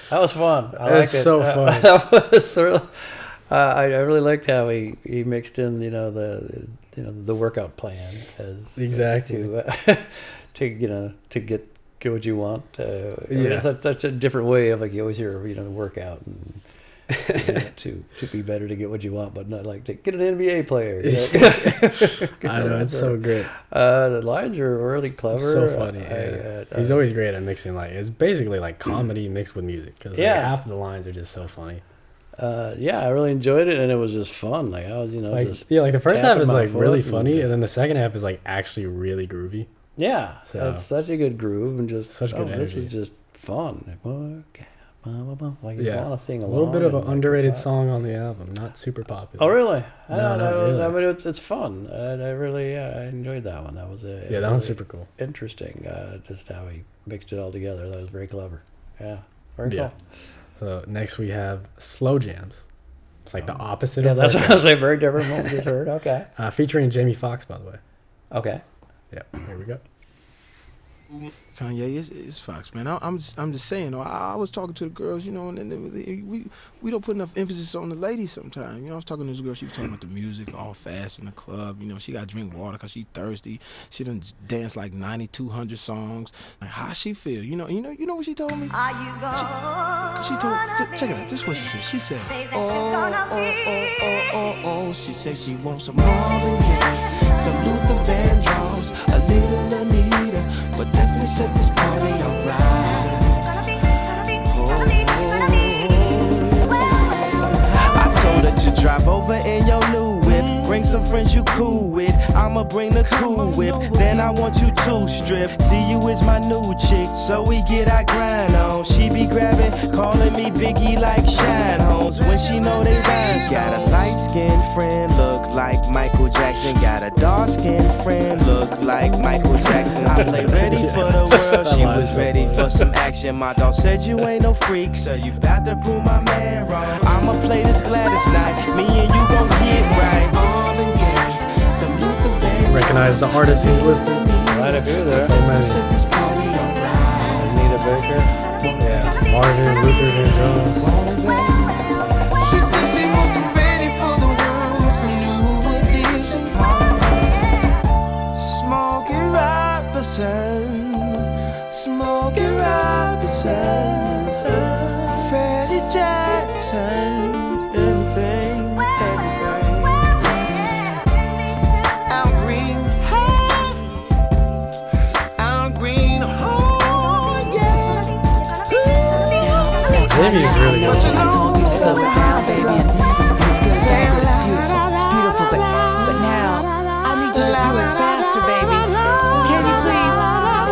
That was fun. I It's liked it. so fun. That was sort of, I really liked how he mixed in the workout plan as Exactly. to get what you want. Yeah. It's such a different way of like you always hear workout and to be better to get what you want, but not like to get an NBA player. I know, it's so great. The lines are really clever. So funny. He's always great at mixing. Like it's basically like comedy mixed with music because half of the lines are just so funny. I really enjoyed it, and it was just fun. Like I was, just like the first half tapping is my like foot really and funny, and then the second half is like actually really groovy. Yeah, So- it's such a good groove and just Such good This energy. is just fun. Like you just Yeah, want to sing a along. little bit of and, an like, underrated clap. song on the album, not super popular. Oh really? I No, don't not know. really. I mean, it's fun. I really I enjoyed that one. That was That really one's super cool. interesting. Just how he mixed it all together. That was very clever. Yeah, very Yeah. cool. So next we have Slow Jams. It's like the opposite Yeah, of that's Workout. what I was saying. Very different from what we just heard. Okay. Featuring Jamie Foxx, by the way. Okay. Yeah, here we go. Kanye, it's Fox, man. I'm just saying. I was talking to the girls, and then we don't put enough emphasis on the ladies sometimes. I was talking to this girl. She was talking about the music, all fast in the club. She got to drink water because she thirsty. She done danced like 9,200 songs. Like how she feel? You know what she told me? She told. Check it out. This is what she said. She said, oh. She said she wants some Marvin Gaye, some Luther Vandross, a little Anita, but definitely set this party alright. I told her to drive over in your new whip. Bring some friends you cool with. I'ma bring the cool whip. Then I want you to strip. See you is my new chick, so we get our grind on. She be grabbing, calling me Biggie like Shine Home. girls when she know they rhyme. She got a light-skinned friend, look like Michael Jackson. Got a dark-skinned friend, look like Michael Jackson. I play ready for the world, she was ready for some action. My dog said you ain't no freak, so you bout to prove my man wrong. I'ma play this Gladys night, me and you gon' get right. Recognize the artist who's listening. Right up here there. So many. Anita Baker. Yeah. Marvin Luther Vandross. She said she wasn't ready for the world, some new edition. Smokey Robinson, Smokey Robinson, Freddie Jackson, everything, everything. Al Green, Al Green, oh yeah. Maybe it's really good. I told you to slow it down, baby. And it's good, so good, it's beautiful. It's beautiful, but now I need you to do it faster, baby. Can you please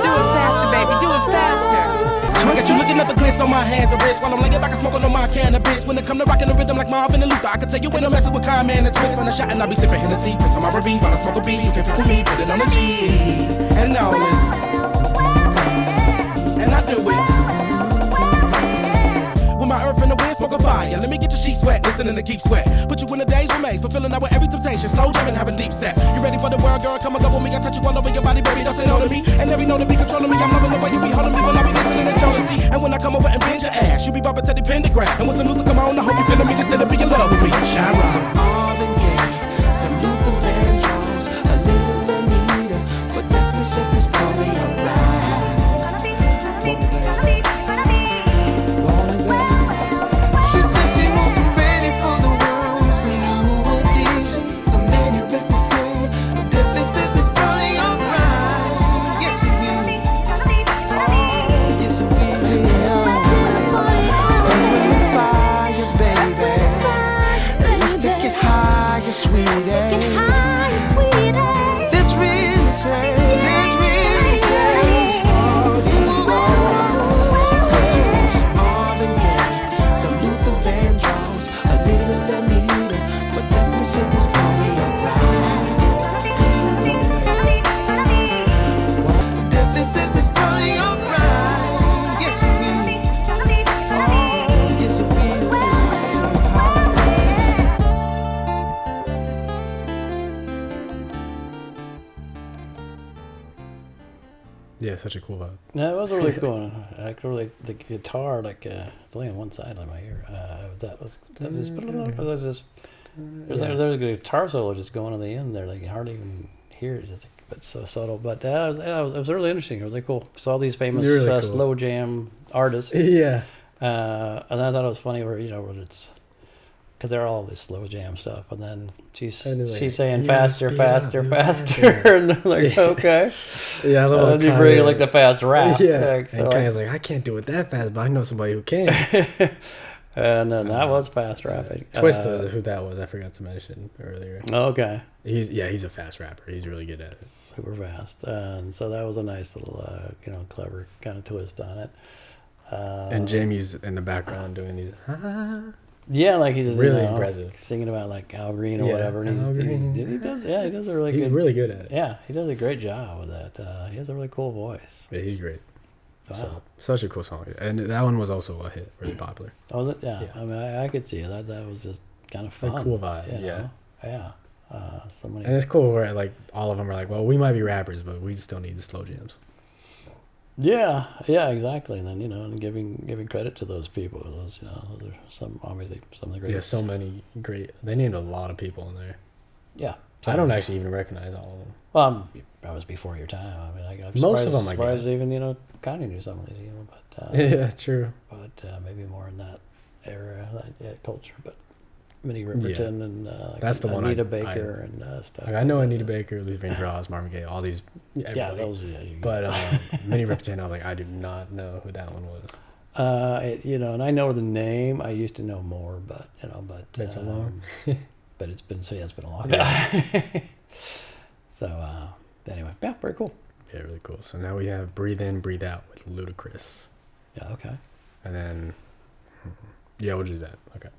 do it faster, baby? Do it faster. I got you looking at the glitz on my hands and wrists while I'm laying back and smoking on my cannabis. When it come to rocking the rhythm like Marvin and Luther, I can tell you ain't no messing with Kyle, man, and Twist. When I shot and I be sipping Hennessy, piss on my R&B while I smoke a beat. You can pick with me, put it on the G, and now listen, and I do it. With my earth in the wind, smoke a fire. Let me get your sheets wet, listening to Keep Sweat. Put you in the days remains, fulfilling out with every temptation. Slow jamming, having deep sex. You ready for the world, girl? Come and go with me. I touch you all over your body, baby. Don't say no to me. And every know to be controlling me. I'm loving the way you be holding me when I be listening to jealousy. And when I come over and bend your ass, you be bumping to the pentagram. And when some Luther come on, I hope you feeling me instead of be in love with me. Shine rock. Marvin Gaye, some Luther Vandross, a little Anita, but definitely set this party alright. She said she wasn't ready for the world, some new edition, some many repetitions, definitely set this party alright. Yes, it will. Oh, yes, it will. Earth, wind, and fire, baby. Let's take it higher, sweetie. Let's really say, let's really say. She said she wants some Marvin Gaye, some Luther Vandross, a little Anita, but definitely set this party alright. Definitely set this party alright. Yes, it will. Oh, yes, it will. Yeah, such a cool vibe. Yeah, it was really cool. Actually, the guitar, like, it's only on one side of my ear. That just there's a guitar solo just going on the end there. Like, you hardly even hear it. It's, but so subtle. But it was really interesting. It was really cool. Saw these famous Really cool. slow jam artists. Yeah. And then I thought it was funny where it's because they're all this slow jam stuff, and then she's saying faster, faster, faster, and they're like, okay. Yeah, I love and then you bring like the fast rap. Yeah, like, and Kanye's like, I can't do it that fast, but I know somebody who can. And then that was fast rapping. Twista, who that was, I forgot to mention earlier. Okay. He's a fast rapper. He's really good at it. Super fast, and so that was a nice little, clever kind of twist on it. And Jamie's in the background doing these. Yeah, like he's really impressive, singing about like Al Green or whatever. And he does a really he's good. really good at it. Yeah, he does a great job with that. He has a really cool voice. Yeah, he's great. Wow. So, such a cool song, and that one was also a hit, really popular. Oh, was it? Yeah. I mean, I could see it. That was just kind of fun. A cool vibe. You know? Yeah. So many. And it's cool where like all of them are like, well, we might be rappers, but we still need the slow jams. Yeah, exactly. And then and giving credit to those people. Those those are obviously some of the greatest. Yeah, so many great. They named a lot of people in there. Yeah, I don't actually even recognize all of them. Well, that was before your time. I mean, I'm most of them. I surprised even Kanye knew some of these. But yeah, true. But maybe more in that era, that culture. But Minnie Riperton and that's the one. Anita Baker and stuff. Like I know Anita Baker, Luther Vandross, Marvin Gaye, all these. Yeah, those. Yeah, but Minnie Riperton, I was like, I do not know who that one was. And I know the name. I used to know more, but been so long. But it's been a long time. So anyway, yeah, very cool. Yeah, really cool. So now we have Breathe In, Breathe Out with Ludacris. Yeah, okay. And then, yeah, we'll do that. Okay.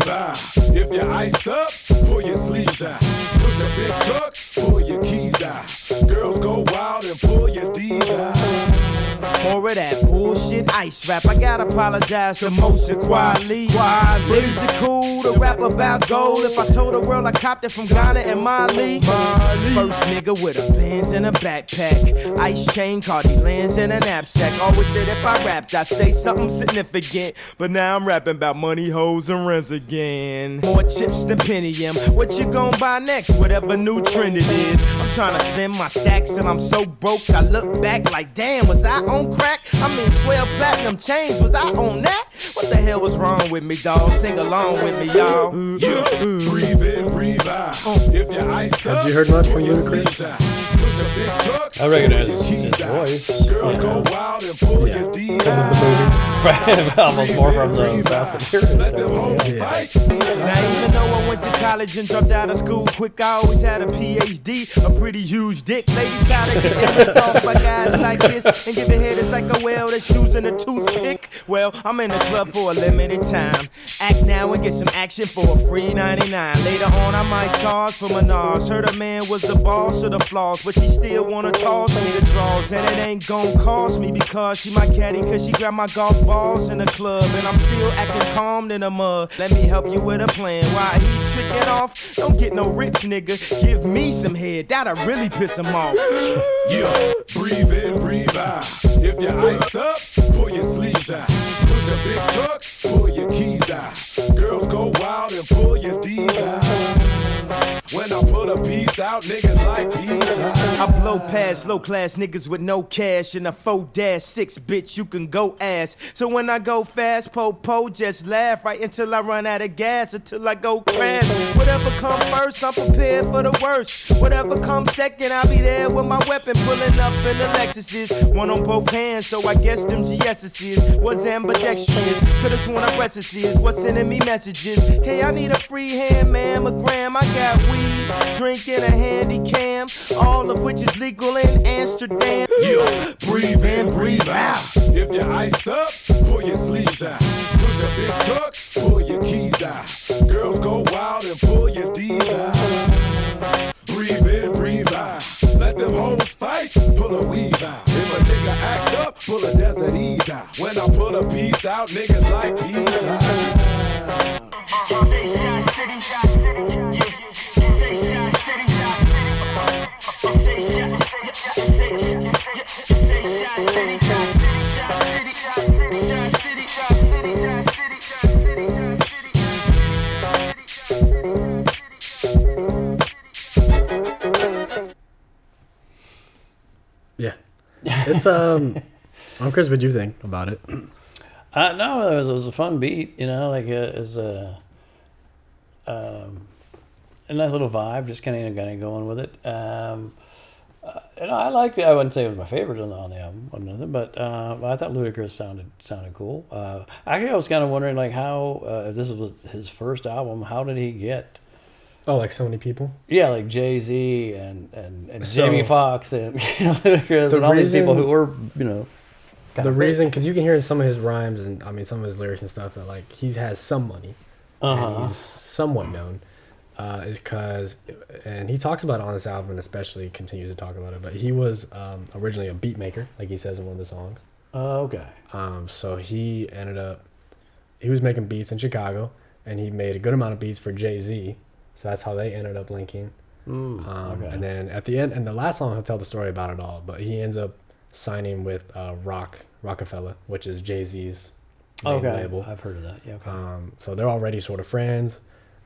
breathe out. If you're iced up, pull your sleeves out. Push a big truck, pull your keys out. Girls go wild and pull your D's out. More of that bullshit ice rap. I gotta apologize to Moshe Kweli. Is it cool to rap about gold? If I told the world I copped it from Ghana and Mali. First nigga with a Benz and a backpack. Ice chain, Cardi lens and a knapsack. Always said if I rapped, I'd say something significant. But now I'm rapping about money, hoes, and rims again. More chips than Pentium. What you gon' buy next? Whatever new trend it is. I'm trying to spend my stacks and I'm so broke. I look back like, damn, was I on crack? I'm in 12 platinum chains, was I on that? What the hell was wrong with me, dawg? Sing along with me, y'all. Yeah, breathe in, breathe out. If you're iced up, Have you heard much from Ludacris? push a big truck, I recognize his voice. girls go wild and pull your D's Because of the movie. Almost more from the Fast and Furious. Now even though I went to college and dropped out of school quick, I always had a PhD, a pretty huge dick. Ladies how to get ripped off by guys like this and give it head is like a whale that's using a toothpick. Well, I'm in the club for a limited time. Act now and get some action for a free 99. Later on I might charge for Menage. Heard a man was the boss of the flaws, but she still wanna toss me the draws. And it ain't gon' cost me because she my caddy, cause she grabbed my golf balls in the club. And I'm still acting calm in the mud. Let me help you with a plan. Why he tricking off? Don't get no rich nigga. Give me some head, that'll really piss him off. Yeah, breathe in, breathe out. If you're iced up, pull your sleeves out. Push a big truck, pull your keys out. Girls go wild and pull your D's out. When I put a piece out, niggas like peace out. I blow past low class niggas with no cash in a 4-6, bitch, you can go ass. So when I go fast, po, just laugh right until I run out of gas, until I go crash. Whatever come first, I'm prepared for the worst. Whatever comes second, I'll be there with my weapon, pulling up in the Lexuses. One on both hands, so I guess them GS's was ambidextrous. Could've sworn I recesses was sending me messages. Hey, I need a free hand mammogram. I got weed, drinking a handy cam, all of which is legal in Amsterdam. Yeah, breathe in, breathe out. If you're iced up, pull your sleeves out. Push a big truck, pull your keys out. Girls go wild and pull your D's out. Breathe in, breathe out. Let them hoes fight, pull a weave out. If a nigga act up, pull a desert ease out. When I pull a piece out, niggas like peace out. Yeah, it's I'm curious what you think about it. No, it was a fun beat, you know, like it's a nice little vibe, just kind of going with it. You know, I liked it. I wouldn't say it was my favorite on the album, or nothing, but I thought Ludacris sounded cool. Actually, I was kind of wondering, like, how if this was his first album, how did he get? Oh, like so many people? Yeah, like Jay-Z and So, Jamie Foxx and Ludacris and all these people who were, you know. The reason, because you can hear some of his rhymes and I mean some of his lyrics and stuff that like he has some money, and he's somewhat known, is because, and he talks about it on this album and especially continues to talk about it. But he was originally a beat maker, like he says in one of the songs. Oh, okay. So he was making beats in Chicago, and he made a good amount of beats for Jay-Z. So that's how they ended up linking. Okay. And then at the end, and the last song he'll tell the story about it all, but he ends up signing with Rockefeller, which is Jay-Z's main label. I've heard of that. Yeah. Okay. So they're already sort of friends.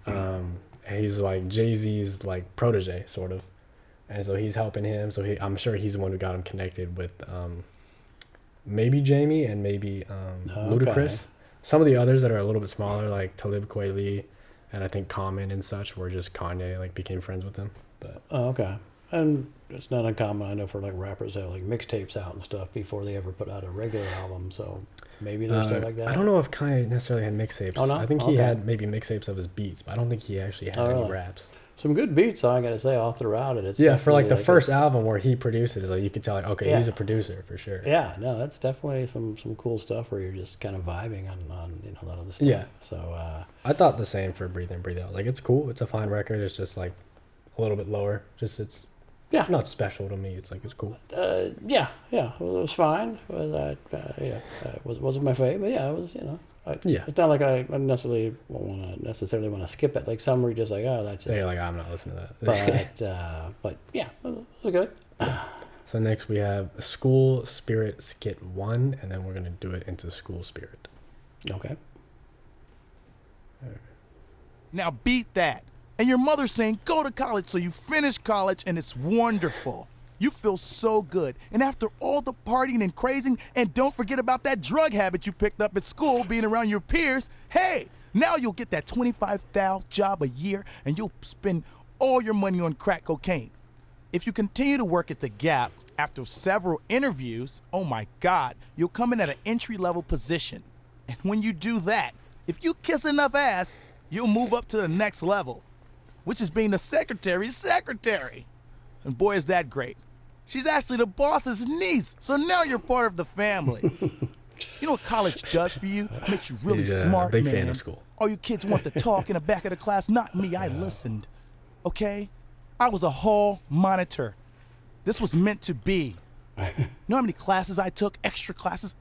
And he's like Jay-Z's like protege, sort of, and so he's helping him. So I'm sure he's the one who got him connected with maybe Jamie and maybe Ludacris. Some of the others that are a little bit smaller, like Talib Kweli, and I think Common and such, were just Kanye like became friends with him. But okay. And it's not uncommon, I know, for like rappers to have like mixtapes out and stuff before they ever put out a regular album. So maybe there's stuff like that. I don't know if Kanye necessarily had mixtapes. Oh, no? I think he had maybe mixtapes of his beats, but I don't think he actually had any raps. some good beats. I gotta say, all throughout it. It's Yeah, for like the definitely, first album where he produced it, is like you could tell, like, okay, Yeah. he's a producer for sure. Yeah, no, that's definitely some cool stuff where you're just kind of vibing on a lot of the stuff. Yeah. So I thought the same for Breathe In, Breathe Out. Like, it's cool. It's a fine record. It's just like a little bit lower. Just it's not special to me. It's like it's cool. yeah, it was fine. It wasn't my favorite, but yeah, it was. It's not like I necessarily want to skip it. Like some were just like, oh, that's just. Yeah, like I'm not listening to that. But yeah, it was good. So next we have School Spirit Skit 1, and then we're gonna do it into School Spirit. Okay. Now beat that. And your mother's saying, go to college, so you finish college, and it's wonderful. You feel so good. And after all the partying and crazing, and don't forget about that drug habit you picked up at school, being around your peers, hey, now you'll get that $25,000 job a year, and you'll spend all your money on crack cocaine. If you continue to work at the Gap, after several interviews, oh my God, you'll come in at an entry-level position. And when you do that, if you kiss enough ass, you'll move up to the next level, which is being the secretary's secretary. And boy, is that great. She's actually the boss's niece, so now you're part of the family. You know what college does for you? Makes you really He's smart, big man. fan of school. All you kids want to talk in the back of the class, not me, I listened. Okay? I was a hall monitor. This was meant to be. You know how many classes I took? Extra classes?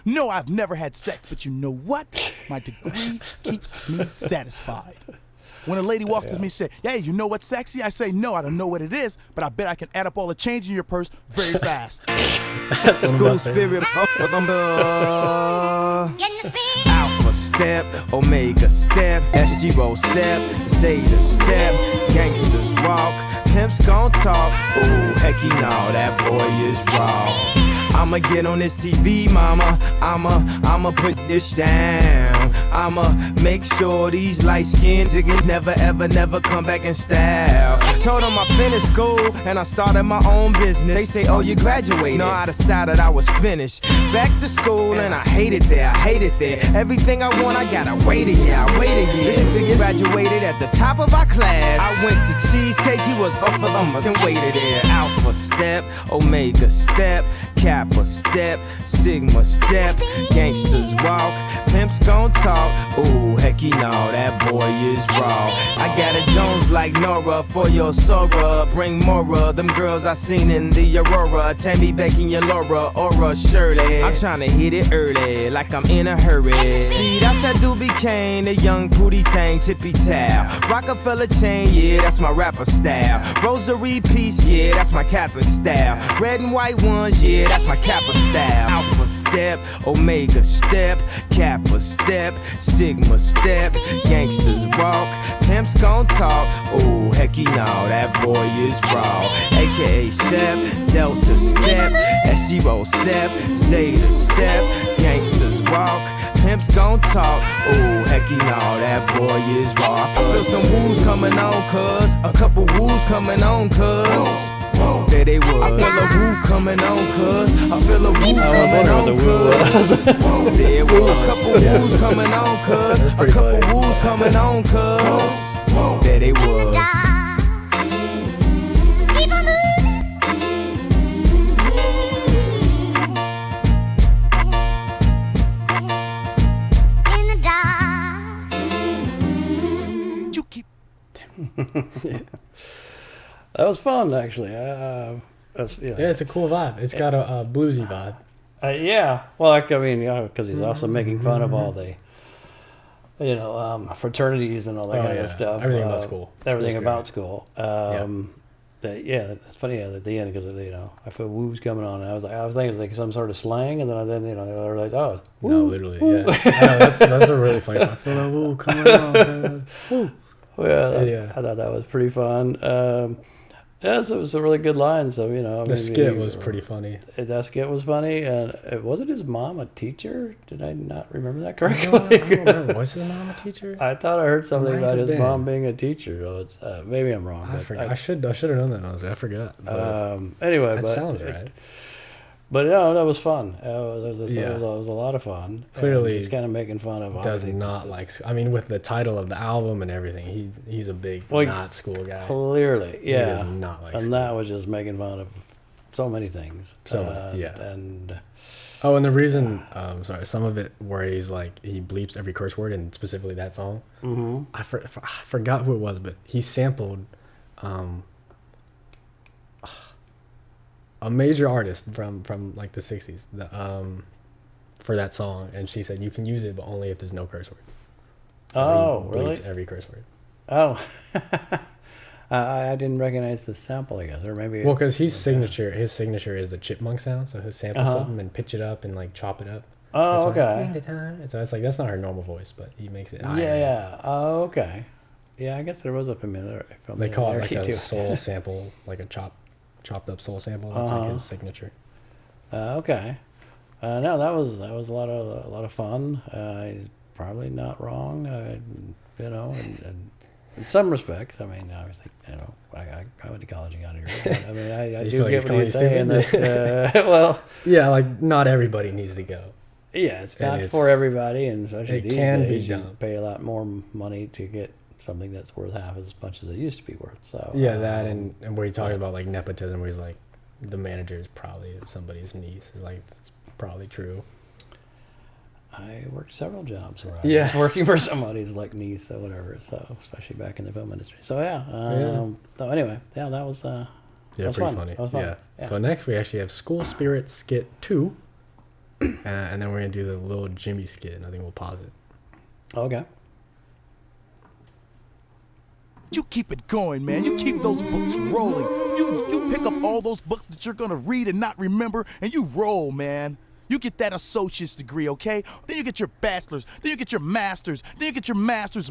No, I've never had sex, but you know what? My degree keeps me satisfied. When a lady walks to me and says, hey, you know what's sexy? I say, no, I don't know what it is, but I bet I can add up all the change in your purse very fast. That's School Spirit for them. Alpha step, Omega step, SG roll step, Zeta step, gangsters walk, pimps gon' talk. Ooh, hecky no, that boy is raw. I'ma get on this TV, mama. I'ma put this down. I'ma make sure these light-skinned niggas never come back in style. Told them I finished school and I started my own business. They say, oh, you graduated. No, I decided I was finished. Back to school and I hate it there. Everything I want, I gotta wait a year. This nigga graduated at the top of our class. I went to Cheesecake, he was off of them and waited there. Alpha step, Omega step, Kappa step, Sigma step, gangsters walk, pimps gon' talk. Ooh, hecky no, that boy is raw. I got a Jones like Nora for your Sora. Bring more them girls I seen in the Aurora. Tammy, Becky, and Laura, Aura, Shirley. I'm tryna hit it early, like I'm in a hurry. See, that's that Doobie Kane, the young Pootie Tang, tippy towel. Rockefeller chain, yeah, that's my rapper style. Rosary piece, yeah, that's my Catholic style. Red and white ones, yeah, that's my Kappa style. Alpha step, Omega step, Kappa step, Sigma step, gangsters walk, pimps gon' talk. Ooh, hecky no, that boy is raw. AKA step, Delta step, SG roll step, Zeta step, gangsters walk, pimps gon' talk. Ooh, hecky no, that boy is raw. I feel some woos coming on, cuz. A couple woos coming on, cuz. There they was. I feel a woo coming on, cuz. I feel a woo coming on, cuz. There was a couple woos coming on, cuz. A couple woos coming on, cuz. There they was. That was fun, actually. That's, Yeah, it's a cool vibe. It's got a bluesy vibe. Yeah. Well, I mean, because he's also making fun of all the, fraternities and all that kind of stuff. Everything about school. Everything about school. It's funny at the end because I feel woo's coming on, and I was thinking it's like some sort of slang, and then they realized, oh, it's woo. No, literally, yeah. I know, that's a really funny. I feel a woo coming on. Woo. Well, I thought that was pretty fun. Yes, it was a really good line. So the skit was pretty funny. That skit was funny, and wasn't his mom a teacher? Did I not remember that correctly? I don't remember. Was his mom a teacher? I thought I heard something Might about have his been. mom being a teacher. So it's, maybe I'm wrong. I forgot. I should have known that. Honestly, I forgot. Anyway, that but sounds right. But no, that was fun. That was Yeah. a lot of fun. Clearly, just kind of making fun of. does obviously, not like. I mean, with the title of the album and everything, he's a big Well, not school guy. Clearly, yeah. He does not like and school. that was just making fun of so many things. So many, yeah. And Oh, and the reason, sorry, some of it where he's like he bleeps every curse word, and specifically that song. Mhm. I forgot who it was, but he sampled a major artist from like the 60s for that song, and she said you can use it but only if there's no curse words. So Oh, he bleeped really? every curse word. Oh, I didn't recognize the sample, I guess, or maybe. Well, because his signature is the chipmunk sound, so he'll sample Uh-huh. something and pitch it up and like chop it up. Oh, That's why- okay. So it's like that's not her normal voice, but he makes it. Yeah. Oh, okay. Yeah, I guess there was a They call it like familiarity a to it. soul sample, like a chopped up soul sample. That's like Uh-huh. his signature. Okay. No, that was a lot of fun. He's probably not wrong. You know, and in some respects, I mean, obviously, you know, I went to college and got a degree. But, I mean, I You do feel like get he's what he's saying. calling you That, stupid? well, Yeah, like not everybody needs to go. yeah, it's And not for everybody, and especially it these can be days, you done. pay a lot more money to get something that's worth half as much as it used to be worth. So Yeah, that and where you're talking about like nepotism, where he's like the manager is probably somebody's niece. Is like it's probably true. I worked several jobs where I Yeah. was working for somebody's like niece or whatever. So especially back in the film industry. So yeah. So anyway, yeah, that was Yeah, that was pretty fun. funny. That was fun. Yeah. Yeah. So next we actually have School Spirit Skit 2, and then we're gonna do the little Jimmy skit, and I think we'll pause it. Okay. You keep it going, man. You keep those books rolling. You pick up all those books that you're gonna read and not remember, and you roll, man. You get that associate's degree, okay? Then you get your bachelor's, then you get your master's, then you get your master's,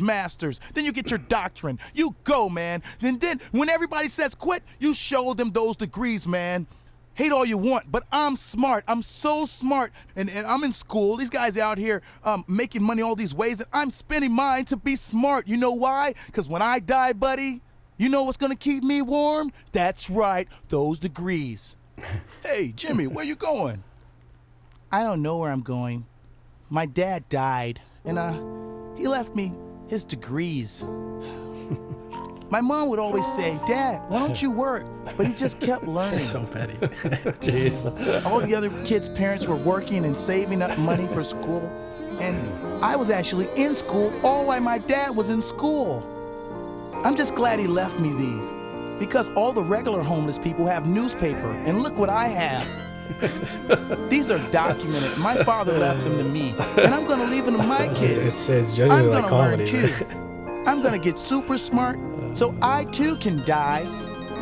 then you get your doctorate. You go, man. Then when everybody says quit, you show them those degrees, man. Hate all you want, but I'm smart. I'm so smart. And I'm in school. These guys out here making money all these ways, and I'm spending mine to be smart. You know why? Because when I die, buddy, you know what's going to keep me warm? That's right, those degrees. Hey, Jimmy, where you going? I don't know where I'm going. My dad died, and he left me his degrees. My mom would always say, Dad, why don't you work? But he just kept learning. So petty. Jeez. All the other kids' parents were working and saving up money for school. And I was actually in school all while my dad was in school. I'm just glad he left me these. Because all the regular homeless people have newspaper, and look what I have. These are documented. My father left them to me, and I'm gonna leave them to my kids. It's I'm genuinely gonna like learn comedy. too. I'm gonna get super smart, so I too can die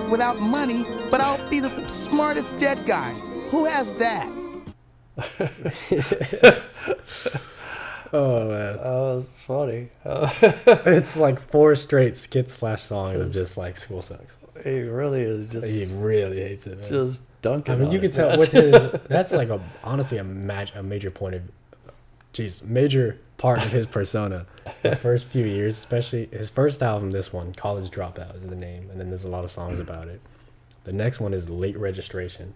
without money, but I'll be the smartest dead guy. Who has that? Oh man. Oh, it's funny. It's like 4 straight skits / songs of just like school sucks. He really is just. He really hates it, man. Just dunking. I mean, on you it. can tell with his. That's like honestly a major point of, major part of his persona. The first few years, especially his first album, this one, College Dropout is the name, and then there's a lot of songs about it. The next one is Late Registration,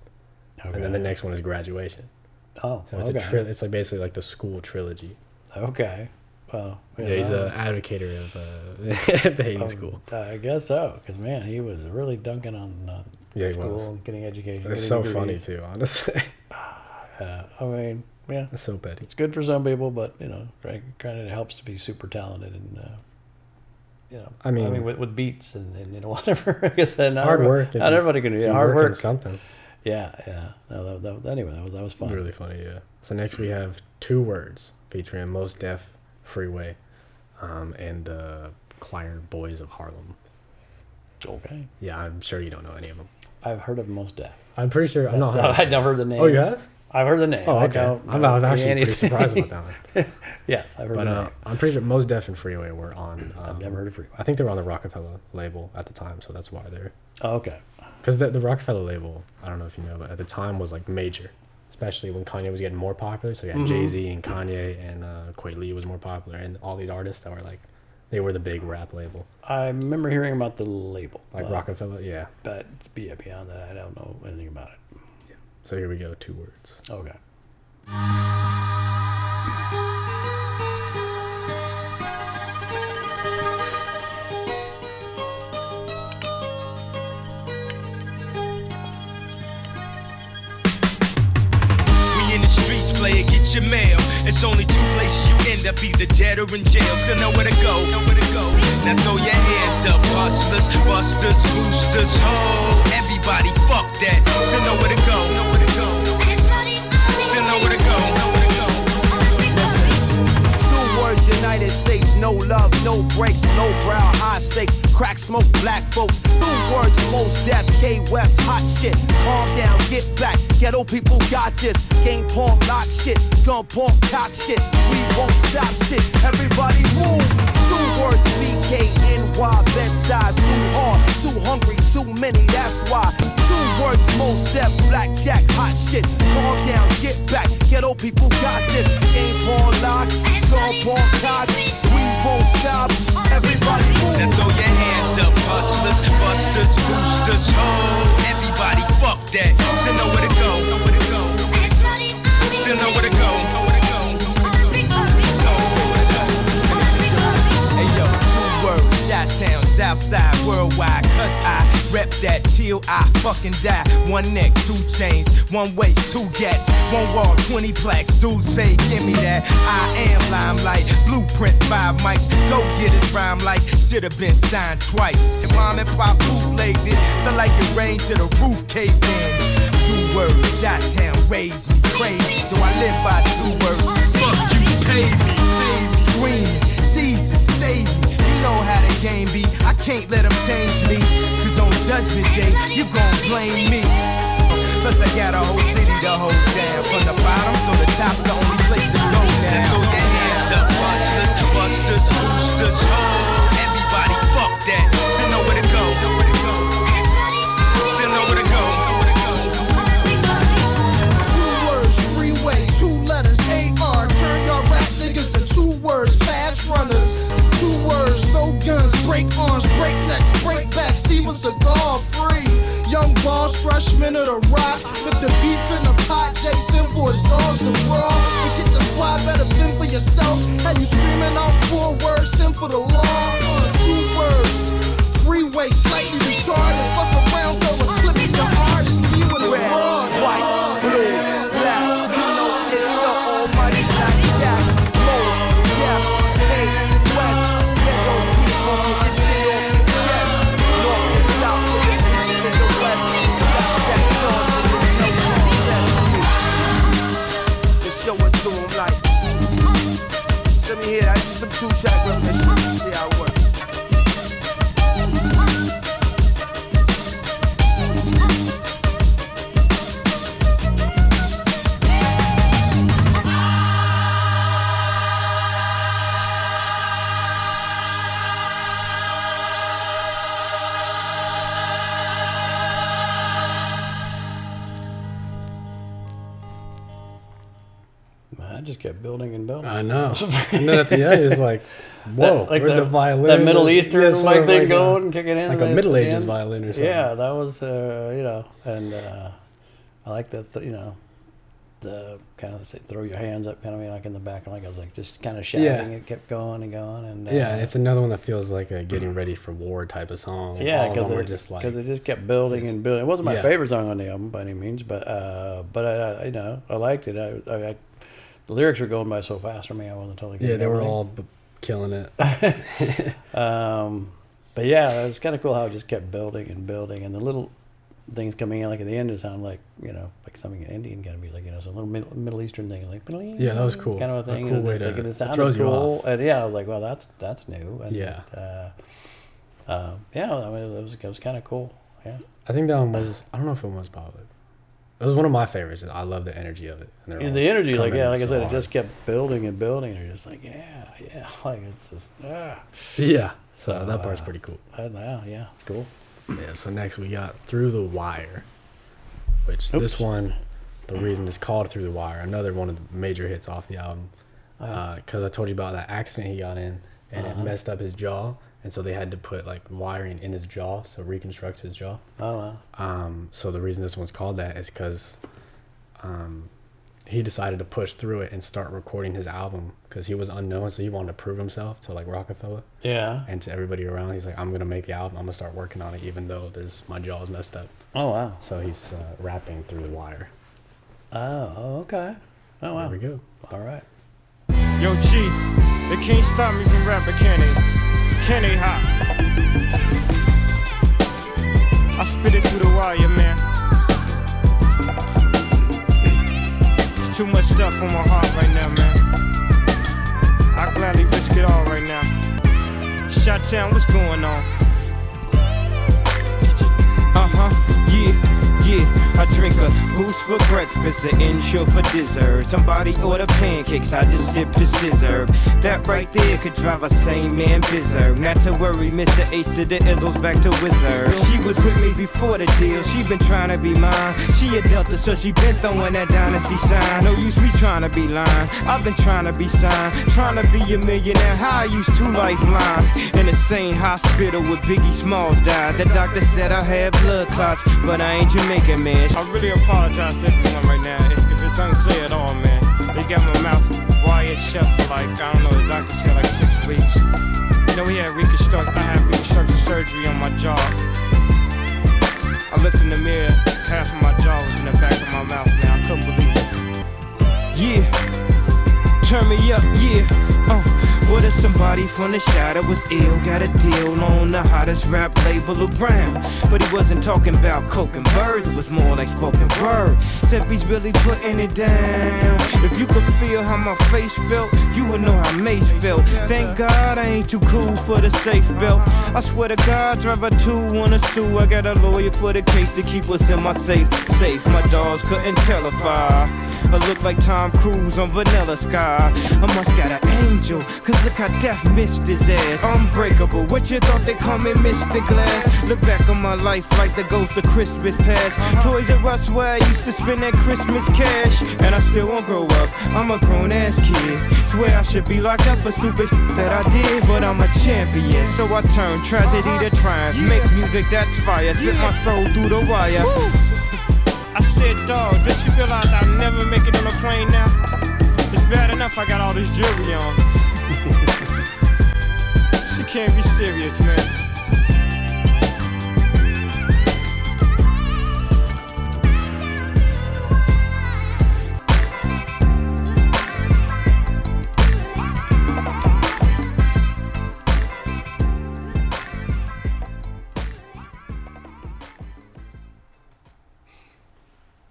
and then the next one is Graduation. Oh, so it's okay. it's like basically like the school trilogy. Okay. Well, Yeah, he's an advocate of hating school. I guess so, because man, he was really dunking on Yeah, he school was. and getting education. It's getting so funny degrees. too, honestly. I mean, yeah, it's so petty. It's good for some people, but you know, kind of helps to be super talented and you know. I mean, with beats and you know whatever. I guess not hard work. Not everybody can do if you hard work in work. something. Yeah. No, anyway, that was fun. Really funny, yeah. So next we have 2 Words featuring Mos Def, Freeway, and the Choir Boys of Harlem. Okay. Yeah, I'm sure you don't know any of them. I've heard of Mos Def. I'm pretty sure. I'm not. I've never heard the name. Oh, you have? I've heard the name. Oh, I okay. don't I'm know actually pretty anything. surprised about that one. Yes, I've heard But the name. I'm pretty sure Mos Def and Freeway were on. I've never heard of Freeway. I think they were on the Rockefeller label at the time, so that's why they're. Oh, okay. Because the Rockefeller label, I don't know if you know, but at the time was like major, especially when Kanye was getting more popular. So you had Jay-Z and Kanye and Quay Lee was more popular, and all these artists that were like, they were the big rap label. I remember hearing about the label. Like Rockefeller, yeah. But beyond that, I don't know anything about it. So here we go, 2 words. Okay. In the streets, player, get your mail. It's only 2 places you end up, either dead or in jail. Still know where to go. Now throw your hands up, hustlers, busters, boosters, ho. Everybody, fuck that. Still know where to go. Still know where to go. Listen, 2 words, United States, no love, no breaks, low brow, high stakes, crack smoke, black folks. 2 words, most death, K West, hot shit. Calm down, get back. Ghetto people got this. Game porn, lock shit. Gun porn, cock shit. We won't stop shit. Everybody move. 2 words, BKNY, Bed-Stuy. Too hard, too hungry, too many, that's why. 2 words, most deaf, blackjack, hot shit. Calm down, get back. Ghetto people got this. Game porn, lock. Gun porn, cock. We won't stop. Everybody move. Now throw your hands up, hustlers, busters, boosters, ho. Everybody, fuck that. Still know where to go. Still know where to go. Hey yo, 2 words, Chi-Town, Southside, worldwide. Cause I rep that till I fucking die. 1 neck, 2 chains, 1 waist, 2 gats, 1 wall, 20 plaques. Dudes pay, give me that. I am limelight, blueprint, 5 mics. Go get his rhyme like should've been signed twice. And mom and pop bootlegged it, felt like it rained to the roof caved in. 2 words, Chi-Town raised me crazy, so I live by 2 words. Fuck you, pay me. Screaming, Jesus save me. You know how the game be. I can't let them change me. Cause on Judgment Day, you gon' blame me. Plus I got a whole city to hold down. From the bottom, so the top's the only place to go now. Throw your hands up, busters, boosters, ho. Everybody, fuck that. Still know where to go. Still know where to go. 2 words, freeway, 2 letters, AR. Turn your rap niggas to 2 words, fast runners. 2 words, no guns, break arms, break necks, break backs, Steven Seagal free. Young boss, freshman of the rock. With the beef in the pot, Jason for his dogs to brawl. You shit your squad, better fend for yourself. And you screaming out 4 words, send for the law. 2 words, freeway, slightly retarded. Fuck around, throw a clip in your artist, Steven is Red, broad. white, blue, black. You know it's the almighty blackjack. Most, yeah, hey, west. Ghetto people get this shit off your chest. North and south, to the east and the west. Blackjack songs and there's no contest. Just show it to 'em like. Let me hear that. Just some 2-track remission. See how it works. I just kept building and building. I know. And then at the end, it's like, whoa, like where'd the violin? That Middle Eastern Yeah, sort like of thing like going and kicking in. like a at Middle the Ages end. violin or something. Yeah, that was, and I like that, the kind of throw your hands up kind of like in the back. Like I was like just kind of shouting. Yeah. It kept going and going. And Yeah, and it's another one that feels like a getting ready for war type of song. yeah, because because just like it just kept building and building. It wasn't my Yeah. favorite song on the album by any means, but I I liked it. I the lyrics were going by so fast for me. I wasn't totally. yeah, they were everything. all killing it. But yeah, it was kind of cool how it just kept building and building, and the little things coming in, like at the end, it sounded like like something in Indian, kind of be like some little Middle Eastern thing, like Yeah, that was cool. kind of a A thing. cool and way it's to- like, and it it sounded throws you cool, off. and yeah, I was like, well, that's new. And Yeah. yeah, I mean, it was kind of cool. Yeah. I think that one was. I don't know if it was Bob. It was one of my favorites. I love the energy of it. And they're And all the energy, like coming like I so said, it hard. just kept building and building. And you're just like, yeah, like it's just Yeah. So that part's pretty cool. Yeah, it's cool. Yeah. So next we got Through the Wire, which Oops. this one, the reason it's called Through the Wire, another one of the major hits off the album, because I told you about that accident he got in and it messed up his jaw, and so they had to put like wiring in his jaw, so reconstruct his jaw. Oh wow. So the reason this one's called that is because he decided to push through it and start recording his album because he was unknown, so he wanted to prove himself to like Rockefeller. Yeah. And to everybody around. He's like, I'm gonna make the album. I'm gonna start working on it, even though my jaw's messed up. Oh wow. So he's rapping through the wire. Oh, okay. Oh wow. There we go. All right. Yo, G, they can't stop me from rapping, can they? Can they, hot? I spit it through the wire, man. There's too much stuff on my heart right now, man. I gladly risk it all right now. Shot-town, what's going on? Yeah, I drink a boost for breakfast, an intro for dessert. Somebody order pancakes, I just sip the scissor. That right there could drive a sane man berserk. Not to worry, Mr. Ace to the Izzles back to Wizard. She was with me before the deal, she been trying to be mine. She a Delta, so she been throwing that dynasty sign. No use me trying to be lying, I've been trying to be signed. Trying to be a millionaire, how I used 2 lifelines. In the same hospital where Biggie Smalls died. The doctor said I had blood clots, but I ain't Jamaican, man. I really apologize to everyone right now if it's unclear at all, man. They got my mouth wired shut for like, I don't know, the doctor said like 6 weeks. You know, I had reconstructive surgery on my jaw. I looked in the mirror, half of my jaw was in the back of my mouth, man. I couldn't believe it. Yeah, turn me up, yeah. What if somebody from the shadow was ill? Got a deal on the hottest rap label around. But he wasn't talking about coke and birds, it was more like spoken word. Except he's really putting it down. If you could feel how my face felt, you would know how Mace felt. Thank God I ain't too cool for the safe belt. I swear to God, driver 2 wanna sue. I got a lawyer for the case to keep us in my safe. My dogs couldn't tell if I look like Tom Cruise on Vanilla Sky. I must got an angel, cause look how death missed his ass. Unbreakable, what you thought they call me Mr. Glass? Look back on my life like the ghost of Christmas past. Toys R Us where I used to spend that Christmas cash. And I still won't grow up, I'm a grown ass kid. Swear I should be locked up for stupid that I did. But I'm a champion, so I turn tragedy to triumph. Make music that's fire, spit my soul through the wire. I said, dog, didn't you realize I'll never make it on a plane now? It's bad enough I got all this jewelry on. She can't be serious, man.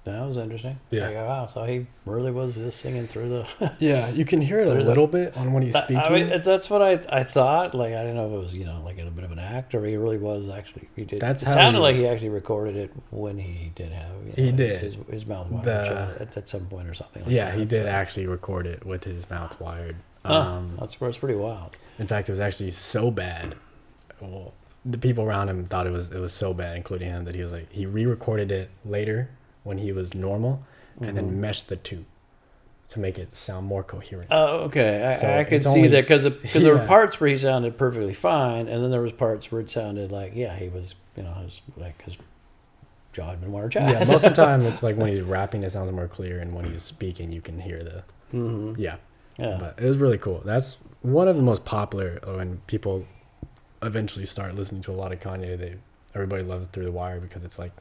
That was interesting. Yeah. Like, wow. So he really was just singing through the. Yeah, you can hear it a little bit on when he's speaking. I mean, that's what I thought. Like, I didn't know if it was, you know, like a bit of an act or he really was actually. He did. That's it how sounded he- like he actually recorded it when he did have. You know, He did. his mouth wired at some point or something. Like Yeah, that, he did so. actually record it with his mouth wired. That's pretty wild. In fact, it was actually so bad. Well, the people around him thought it was so bad, including him, that he was like he re-recorded it later when he was normal, and then meshed the two to make it sound more coherent. Oh, okay. So I could it's see only- that because there were Yeah. parts where he sounded perfectly fine, and then there was parts where it sounded like, yeah, he was, you know, his jaw had been wired shut. Yeah, most of the time it's like when he's rapping, it sounds more clear, and when he's speaking, you can hear the. Mhm. Yeah. Yeah. But it was really cool. That's one of the most popular when people eventually start listening to a lot of Kanye. Everybody loves Through the Wire because it's like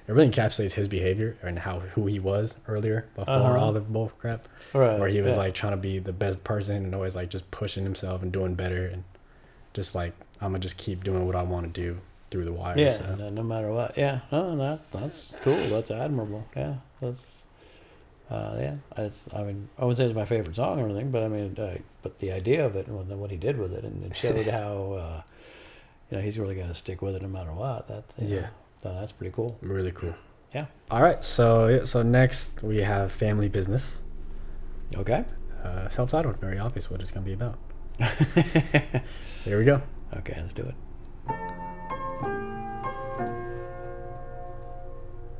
it really encapsulates his behavior and who he was earlier before all the bull crap. Right, Where he was yeah. like trying to be the best person and always like just pushing himself and doing better and just like I'm gonna just keep doing what I want to do through the wire. Yeah, So. no matter what. Yeah, no, that's cool. That's admirable. Yeah, that's. Yeah, I mean, I wouldn't say it's my favorite song or anything, but I mean, but the idea of it and what he did with it, and it showed how, you know, he's really going to stick with it no matter what. That Yeah. That's pretty cool. Really cool. Yeah. All right, so next we have Family Business. Okay. Self-titled, very obvious what it's gonna be about. Here we go. Okay, let's do it.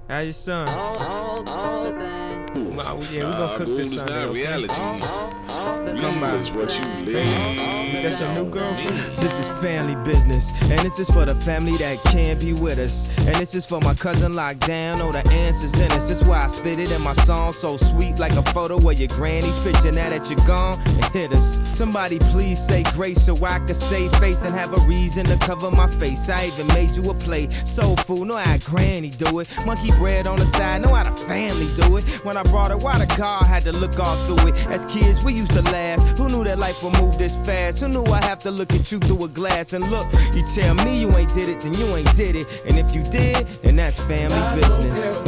How your son? we gonna cook this Sunday. Not reality. Let's come by. Is what you live. You got some new girlfriend? This is family business, and this is for the family that can't be with us. And this is for my cousin locked down, know the answers in us. That's why I spit it in my song, so sweet like a photo of your granny's picture. Now that you're gone, and hit us. Somebody please say grace so I can save face and have a reason to cover my face. I even made you a plate. Soul food, know how granny do it. Monkey bread on the side, know how the family do it. When I brought her, why the car had to look all through it. As kids, we used to laugh. Who knew that life would move this fast? Who knew I have to look at you through a glass? And look, you tell me you ain't did it, then you ain't did it. And if you did, then that's family business.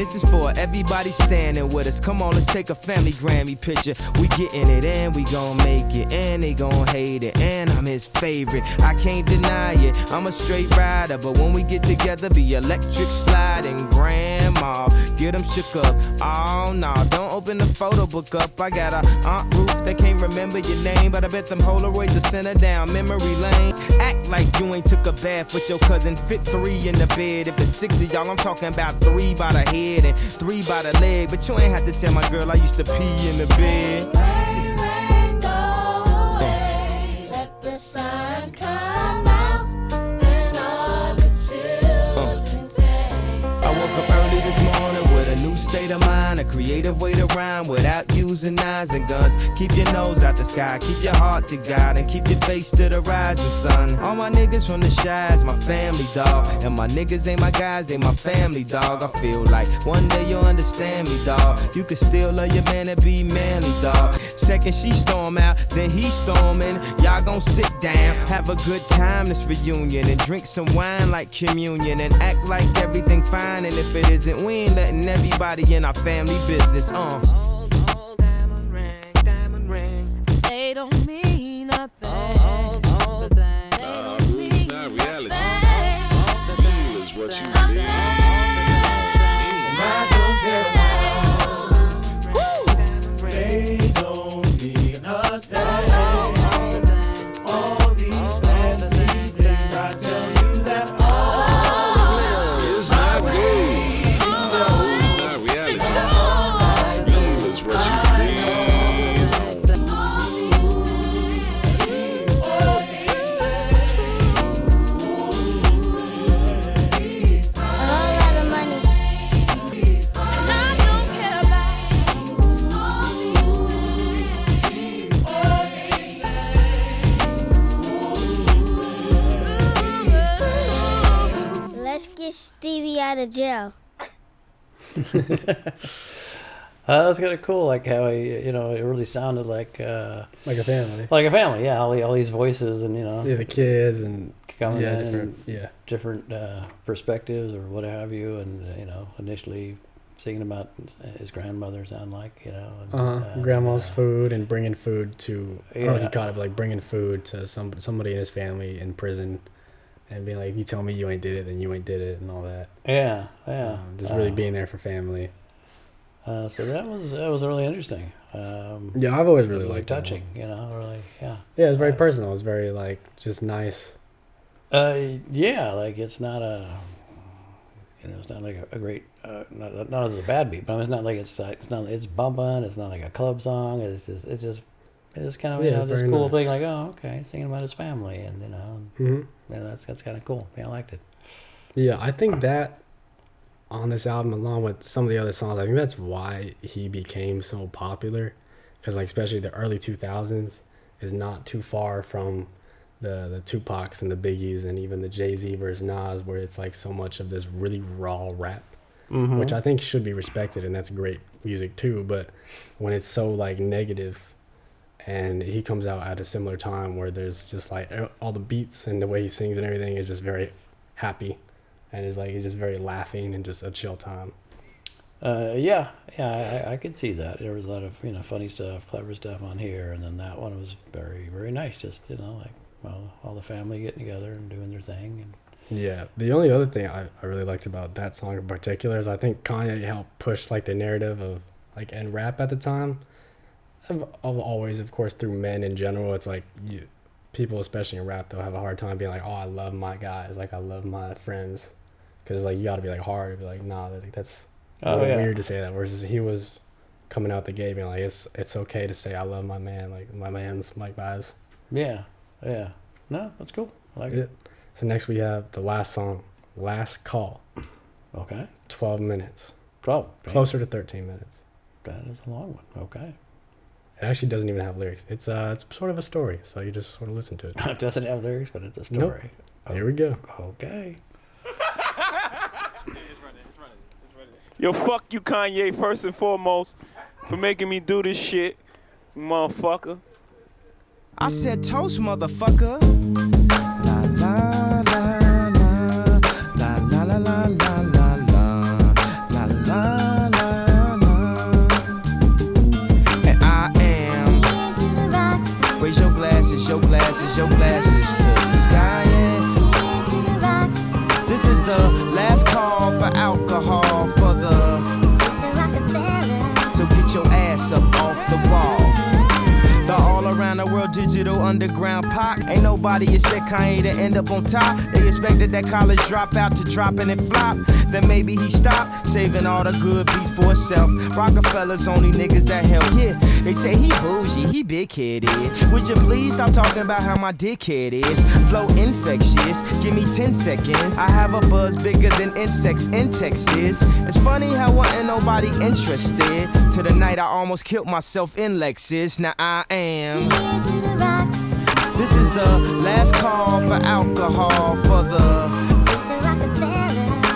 This is for everybody standing with us. Come on, let's take a family Grammy picture. We getting it and we gon' make it, and they gon' hate it, and I'm his favorite. I can't deny it, I'm a straight rider, but when we get together, be electric sliding. Grandma, get them shook up. Oh no, don't open the photo book up. I got a Aunt Ruth that can't remember your name, but I bet them Polaroids are sent her down memory lane. Act like you ain't took a bath with your cousin. Fit 3 in the bed. If it's 6 of y'all, I'm talking about 3 by the head and 3 by the leg. But you ain't have to tell my girl I used to pee in the bed. Rain, rain, go away. Let the sun come out and all the children sing. I woke up early this morning with a new state of mind, a creative way to rhyme without using knives and guns. Keep your nose out the sky, keep your heart to God, and keep your face to the rising sun. All my niggas from the Shies, my family, dog. And my niggas ain't my guys, they my family, dog. I feel like one day you'll understand me, dog. You can still love your man and be manly, dog. Second she storm out, then he storming. Y'all gon' sit down, have a good time this reunion, and drink some wine like communion, and act like everything fine. And if it isn't, we ain't letting everybody in our family business. They don't mean nothing. They don't mean not reality. nothing. Real is what you live. I don't care about. They don't mean nothing. All these fancy things, I tell you that all is not good. It's not reality. Real is what you live. Let's get Stevie out of jail. That's kind of cool, like how he, it really sounded like a family. Like a family, yeah. All these voices, and yeah, the kids and coming in, different, different perspectives or what have you, and initially singing about his grandmother, sound like, grandma's food and bringing food to. I don't know if Yeah. you caught it, but like bringing food to somebody in his family in prison. And being like, if you tell me you ain't did it, then you ain't did it, and all that. Yeah. Just really being there for family. So that was really interesting. Yeah, I've always really liked that touching. Really, yeah. Yeah, it's very personal. It's very like just nice. Yeah, like it's not it's not like a great, not as a bad beat, but it's not like it's bumping. It's not like a club song. It's just kind of Yeah, it's this very cool nice. thing, like, oh, okay, singing about his family, and Mhm. that's kind of cool. Yeah, I liked it. Yeah, I think that on this album, along with some of the other songs, I think that's why he became so popular. Because like especially the early 2000s is not too far from the Tupacs and the Biggies and even the Jay-Z versus Nas, where it's like so much of this really raw rap, Mhm. which I think should be respected, and that's great music too. But when it's so like negative, and he comes out at a similar time where there's just like all the beats and the way he sings and everything is just very happy, and it's like he's just very laughing and just a chill time. I could see that. There was a lot of funny stuff, clever stuff on here, and then that one was very, very nice. Just like all the family getting together and doing their thing, and Yeah, the only other thing I really liked about that song in particular is I think Kanye helped push like the narrative of like and rap at the time. Of always, of course, through men in general, it's like people, especially in rap, they'll have a hard time being like, oh, I love my guys, like I love my friends, because like you got to be like hard, be like, nah, that's weird to say that. Whereas he was coming out the gate being like, it's okay to say I love my man, like my man's my guys. Yeah. No, that's cool. I like it. So next we have the last song, Last Call. Okay. 12 minutes. 12. Closer to 13 minutes. That is a long one. Okay. It actually doesn't even have lyrics. It's sort of a story, so you just sort of listen to it. It doesn't have lyrics, but it's a story. Nope. Here we go. Okay. Yo, fuck you, Kanye, first and foremost, for making me do this shit, motherfucker. I said toast, motherfucker. La la la la la la la la la la la la la. And I am. Raise your glasses to the sky. Yeah. This is the last call for alcohol for the. So get your ass up off the wall. The all around the world digital underground pop. Ain't nobody expect Kanye to end up on top. They expected that college dropout to drop and it flop. Then maybe he stopped, saving all the good beats for himself. Rockefeller's only niggas that help. Yeah, they say he bougie, he big headed. Would you please stop talking about how my dickhead is? Flow infectious, give me 10 seconds. I have a buzz bigger than insects in Texas. It's funny how wasn't nobody interested. To the night I almost killed myself in Lexus. Now I am. This is the last call for alcohol for the.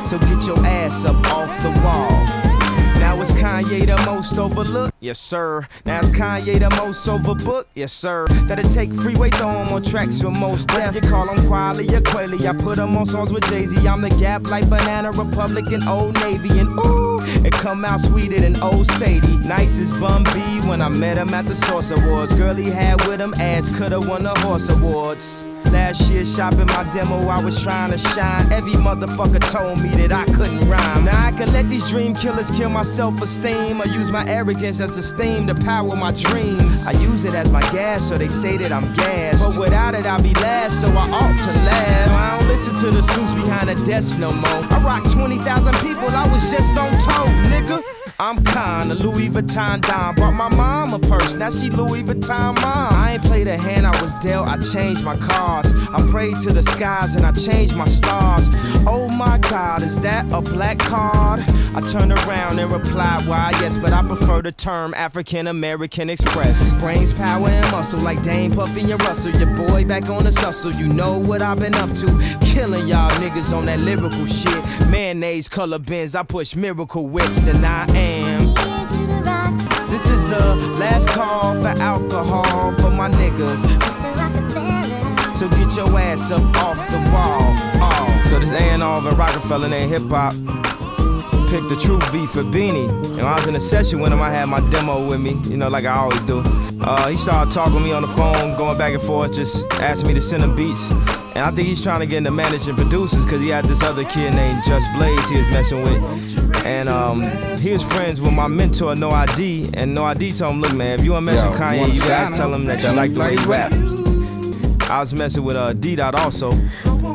So get your ass up off the wall. Now is Kanye the most overlooked? Yes, sir. Now is Kanye the most overbooked? Yes, sir. That'll take freeway, throw him on tracks with most death. You call him Quali or Quayle. I put him on songs with Jay-Z. I'm the Gap like Banana Republic and Old Navy. And ooh, it come out sweeter than Old Sadie. Nice as Bun B when I met him at the Source Awards. Girl he had with him ass coulda won the Horse Awards. Last year shopping my demo, I was trying to shine. Every motherfucker told me that I couldn't rhyme. Now I can let these dream killers kill my self-esteem. I use my arrogance as a steam to power my dreams. I use it as my gas, so they say that I'm gassed. But without it, I'll be last, so I ought to last. So I don't listen to the suits behind the desk no more. I rock 20,000 people, I was just on tour, nigga. I'm kinda Louis Vuitton Don. Bought my mom a purse, now she Louis Vuitton mom. I ain't played a hand I was dealt, I changed my cards. I prayed to the skies and I changed my stars. Oh my God, is that a black card? I turned around and replied, why yes, but I prefer the term African American Express. Brains, power, and muscle like Dame, Puffy, and Russell. Your boy back on the hustle, you know what I've been up to. Killing y'all niggas on that lyrical shit. Mayonnaise color bins, I push miracle whips and I am. This is the last call for alcohol for my niggas. So get your ass up off the wall. Oh. So this A&R of Rockefeller named Hip Hop picked the Truth beat for Beanie. And when I was in a session with him, I had my demo with me, you know, like I always do. He started talking to me on the phone, going back and forth, just asking me to send him beats. And I think he's trying to get into managing producers because he had this other kid named Just Blaze he was messing with. And he was friends with my mentor, No ID. And No ID told him, look, man, if you want to mess with Kanye, you gotta tell him that you like the way he rap. I was messing with D-Dot also.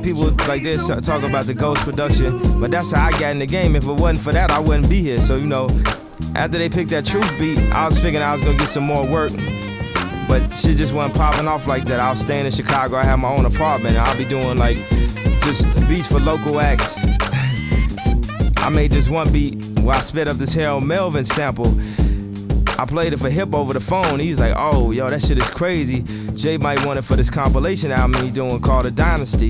People like this talk about the Ghost production, but that's how I got in the game. If it wasn't for that, I wouldn't be here. So, you know, after they picked that Truth beat, I was figuring I was gonna get some more work. But shit just wasn't popping off like that. I was staying in Chicago, I had my own apartment, and I'll be doing like just beats for local acts. I made this one beat where I sped up this Harold Melvin sample. I played it for Hip over the phone. He's like, oh, yo, that shit is crazy. Jay might want it for this compilation album he's doing called The Dynasty.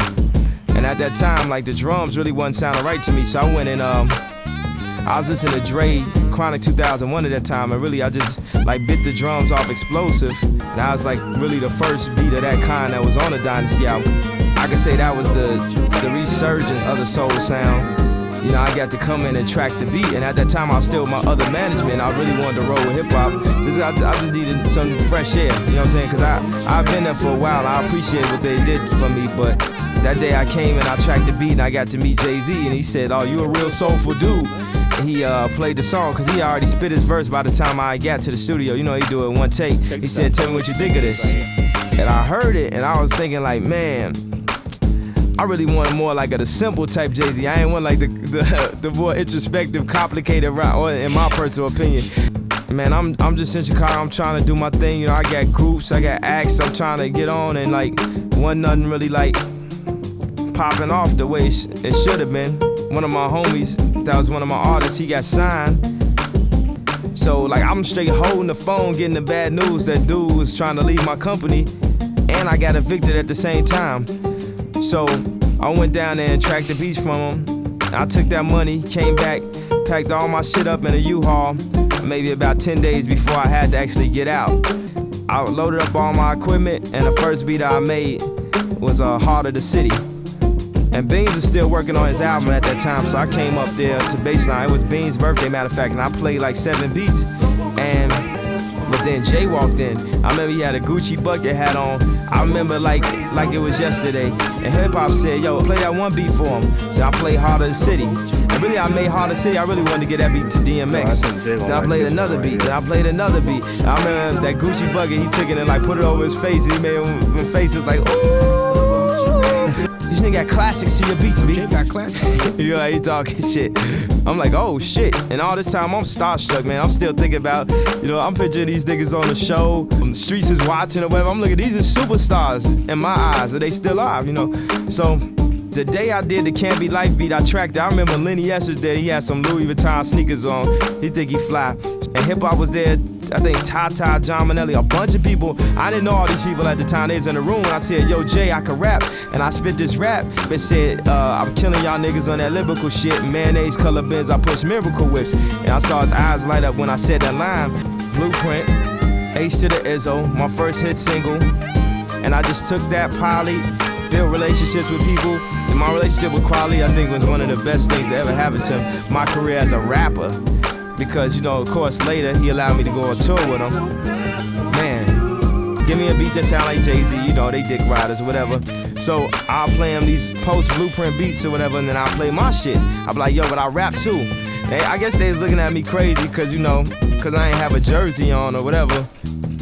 And at that time, like, the drums really wasn't sounding right to me, so I went and, I was listening to Dre, Chronic 2001 at that time, and really I just, like, bit the drums off Explosive. And I was, like, really the first beat of that kind that was on the Dynasty album. I could say that was the resurgence of the soul sound. you know, I got to come in and track the beat. And at that time, I was still with my other management. I really wanted to roll with hip hop. I just needed some fresh air, you know what I'm saying? Because I've been there for a while. I appreciate what they did for me. But that day I came and I tracked the beat and I got to meet Jay-Z. And he said, oh, you a real soulful dude. He played the song because he already spit his verse by the time I got to the studio. You know, he do it in one take. He said, tell me what you think of this. And I heard it and I was thinking like, man, I really wanted more like the simple type Jay-Z. I ain't want like the more introspective, complicated route, or in my personal opinion. Man, I'm just in Chicago. I'm trying to do my thing. You know, I got groups, I got acts. I'm trying to get on and like wasn't nothing really like popping off the way it should have been. One of my homies, that was one of my artists, he got signed. So like I'm straight holding the phone, getting the bad news that dude was trying to leave my company, and I got evicted at the same time. So I went down there and tracked the beats from him. I took that money, came back, packed all my shit up in a U-Haul, maybe about 10 days before I had to actually get out. I loaded up all my equipment, and the first beat I made was Heart of the City. And Beans was still working on his album at that time, so I came up there to Baseline. It was Beans' birthday, matter of fact, and I played like 7 beats. But then Jay walked in. I remember he had a Gucci bucket hat on. I remember like it was yesterday. And hip hop said, yo, play that one beat for him. So I played Heart of the City. And really, I made Heart of the City. I really wanted to get that beat to DMX. Then I played another beat. Then I played another beat. And I remember that Gucci bucket, he took it and like put it over his face. And he made him faces like, ooh. This nigga got classics to your beats, B. Got classics. You know, he talking shit. I'm like, oh shit. And all this time I'm starstruck, man. I'm still thinking about, you know, I'm picturing these niggas on the show. The streets is watching or whatever. I'm looking, these are superstars in my eyes. Are they still alive, you know? So the day I did the Can't Be Life beat, I tracked it. I remember Lenny Esser's there. He had some Louis Vuitton sneakers on. He think he fly. And hip hop was there. I think Tata, John Manelli, a bunch of people. I didn't know all these people at the time. They was in the room and I said, yo, Jay, I can rap. And I spit this rap that said, I'm killing y'all niggas on that lyrical shit. Mayonnaise color bins, I push miracle whips. And I saw his eyes light up when I said that line. Blueprint, H to the Izzo, my first hit single. And I just took that poly, built relationships with people. And my relationship with Kweli, I think, was one of the best things that ever happened to my career as a rapper. Because, you know, of course, later, he allowed me to go on tour with him. Man, give me a beat that sound like Jay-Z, you know, they dick riders or whatever. So I'll play him these post-Blueprint beats or whatever, and then I'll play my shit. I'll be like, yo, but I rap too. And I guess they was looking at me crazy because, you know, because I ain't have a jersey on or whatever.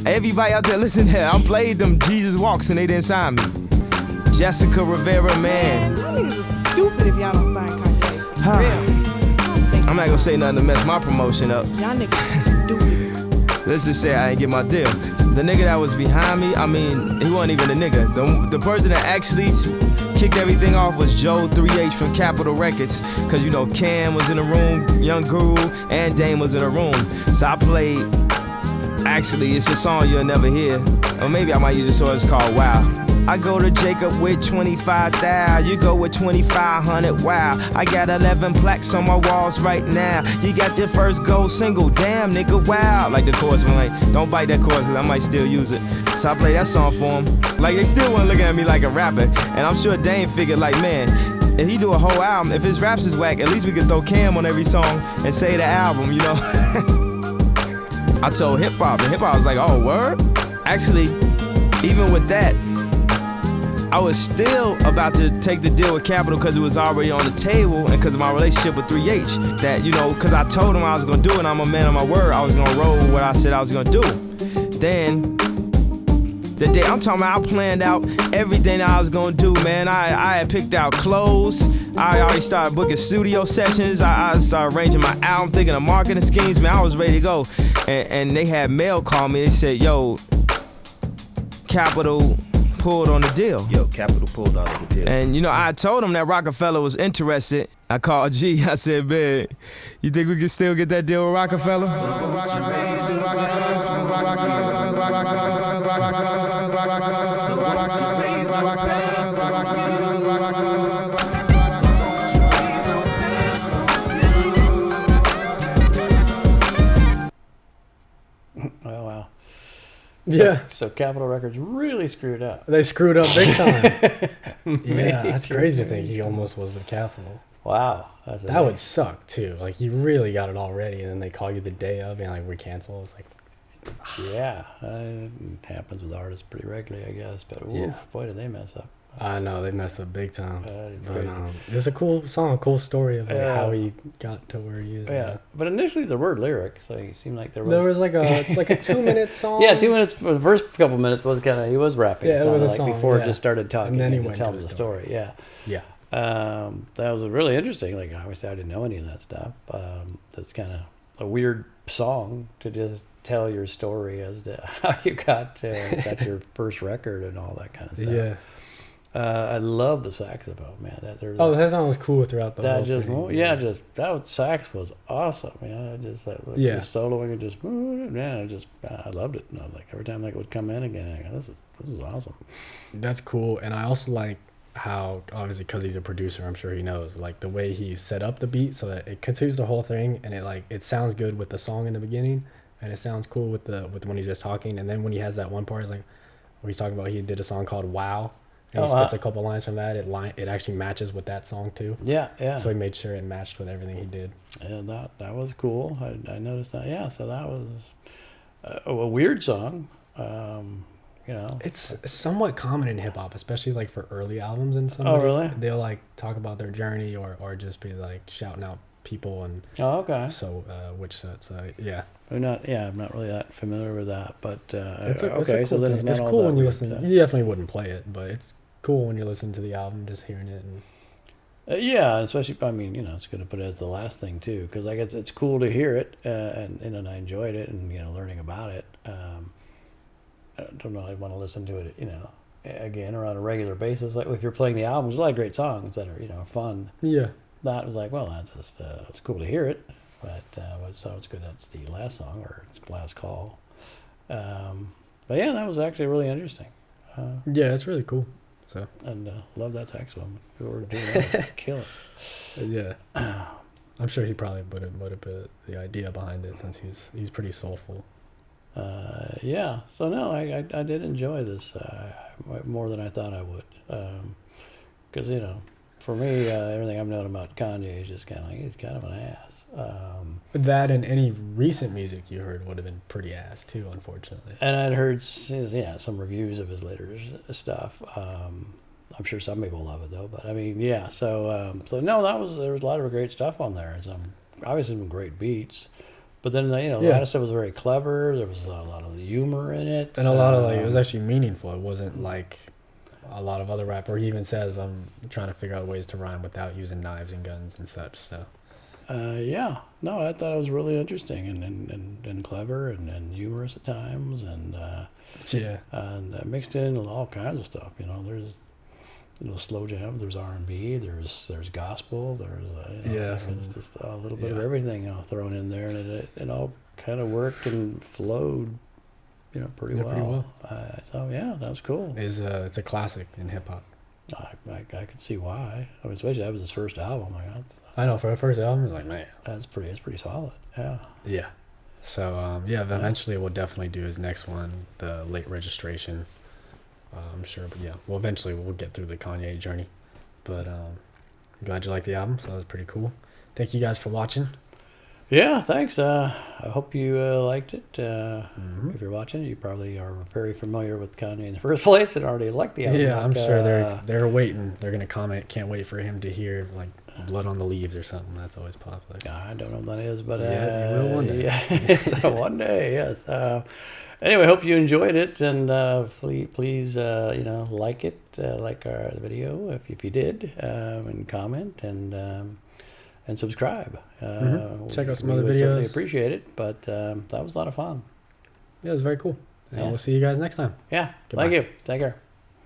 Everybody out there, listen here, I played them Jesus Walks and they didn't sign me. Jessica Rivera, man. Y'all niggas are stupid if y'all don't sign Kanye. For real. I'm not gonna say nothing to mess my promotion up. Y'all niggas stupid. Let's just say I ain't get my deal. The nigga that was behind me, I mean, he wasn't even a nigga. The person that actually kicked everything off was Joe 3H from Capitol Records. Cause you know, Cam was in the room, Young Guru, and Dame was in the room. So I played, actually, it's a song you'll never hear. Or maybe I might use a song, it's called Wow. I go to Jacob with 25,000, you go with 2,500, wow. I got 11 plaques on my walls right now. You got your first gold single, damn nigga, wow. Like the chorus from like, don't bite that chorus cause I might still use it. So I play that song for him. Like they still wasn't looking at me like a rapper. And I'm sure Dame figured like, man, if he do a whole album, if his raps is whack, at least we could throw Cam on every song and say the album, you know? I told hip hop, and hip hop was like, oh, word? Actually, even with that, I was still about to take the deal with Capitol because it was already on the table and because of my relationship with 3H. That, you know, because I told him I was going to do it and I'm a man of my word. I was going to roll with what I said I was going to do. Then, the day I'm talking about, I planned out everything that I was going to do, man. I had picked out clothes. I already started booking studio sessions. I started arranging my album, thinking of marketing schemes. Man, I was ready to go. And they had mail call me. They said, yo, Capitol pulled on the deal. Yo, Capitol pulled out of the deal. And you know, I told him that Rockefeller was interested. I called G. I said, man, you think we can still get that deal with Rockefeller? Oh, wow. Yeah. So Capitol Records really screwed up. They screwed up big time. Yeah, that's crazy to think he almost was with Capitol. Wow. That would suck too. Like you really got it all ready, and then they call you the day of, and like we cancel. It's like, yeah, it happens with artists pretty regularly, I guess. But oof, boy, did they mess up. I know they messed up big time. It's But, crazy. it's a cool song, a cool story of like, Yeah. how he got to where he is. Yeah, now. but initially there were lyrics. So it seemed like there was like a 2-minute song. Yeah, 2 minutes for the first couple minutes was kind of he was rapping. Yeah, it was a like song, before yeah. it just started talking And then he and went telling to the a story. Yeah, Yeah. That was really interesting. Like obviously I didn't know any of that stuff. That's kind of a weird song to just tell your story as to how you got your first record and all that kind of stuff. Yeah. I love the saxophone, man. That song was cool throughout the whole thing. That sax was awesome, man. Just soloing and I loved it. And I was like every time like it would come in again, I go, this is awesome. That's cool, and I also like how obviously because he's a producer, I'm sure he knows like the way he set up the beat so that it continues the whole thing, and it sounds good with the song in the beginning, and it sounds cool with when he's just talking, and then when he has that one part, it's like where he's talking about he did a song called Wow. And he spits a couple lines from that. It actually matches with that song too. Yeah, yeah. So he made sure it matched with everything he did. And that was cool. I noticed that. Yeah, so that was a weird song. It's somewhat common in hip hop, especially like for early albums and something. Oh, really? They'll like talk about their journey or just be like shouting out people and. Oh, okay. So yeah. I'm not really that familiar with that, but It's okay. cool So then thing. It's cool when you listen. You definitely wouldn't play it, but it's cool when you listen to the album, just hearing it. And yeah, especially it's good to put it as the last thing too, because like it's cool to hear it, and I enjoyed it, and learning about it. I don't know. I want to listen to it, again or on a regular basis. Like if you're playing the album, there's a lot of great songs that are fun. Yeah. That was like, well, that's just it's cool to hear it, but so it's good. That's the last song or last call. But yeah, that was actually really interesting. Yeah, it's really cool. So and love that saxophone. If we were doing that, kill it. Yeah. I'm sure he probably would have put the idea behind it since he's pretty soulful. Yeah. So no, I did enjoy this more than I thought I would. Because for me, everything I've known about Kanye is just kind of like he's kind of an ass. That and any recent music you heard would have been pretty ass too, unfortunately. And I'd heard some reviews of his later stuff. I'm sure some people love it though, but I mean, yeah. So no, there was a lot of great stuff on there, and obviously some great beats. But then a lot of stuff was very clever. There was a lot of humor in it, and a lot of it was actually meaningful. It wasn't like a lot of other rap where he even says I'm trying to figure out ways to rhyme without using knives and guns and such. So yeah, no, I thought it was really interesting and clever and humorous at times, and and mixed in all kinds of stuff. There's slow jam, there's R&B, there's gospel, there's it's just a little bit of everything thrown in there, and it all kind of worked and flowed, pretty well. So yeah, that was cool. It's a classic in hip hop. I could see why. I mean, especially that was his first album. I know for the first album, it's like man, it's pretty solid. Yeah. Yeah. So eventually we'll definitely do his next one, the Late Registration. I'm sure, but yeah, well, eventually we'll get through the Kanye journey. But I'm glad you liked the album, so that was pretty cool. Thank you guys for watching. Yeah, thanks. I hope you liked it. If you're watching, you probably are very familiar with Kanye in the first place and already liked the album. Yeah, I'm sure they're waiting. They're gonna comment. Can't wait for him to hear like Blood on the Leaves or something. That's always popular. I don't know what that is, but yeah, you will one day. Yeah, so one day, yes. Anyway, hope you enjoyed it, and please, like it, like our video if you did, and comment and subscribe. Check out some we other would videos. Certainly appreciate it, but that was a lot of fun. Yeah, it was very cool. And Yeah. we'll see you guys next time. Yeah, Goodbye. thank you. Take care.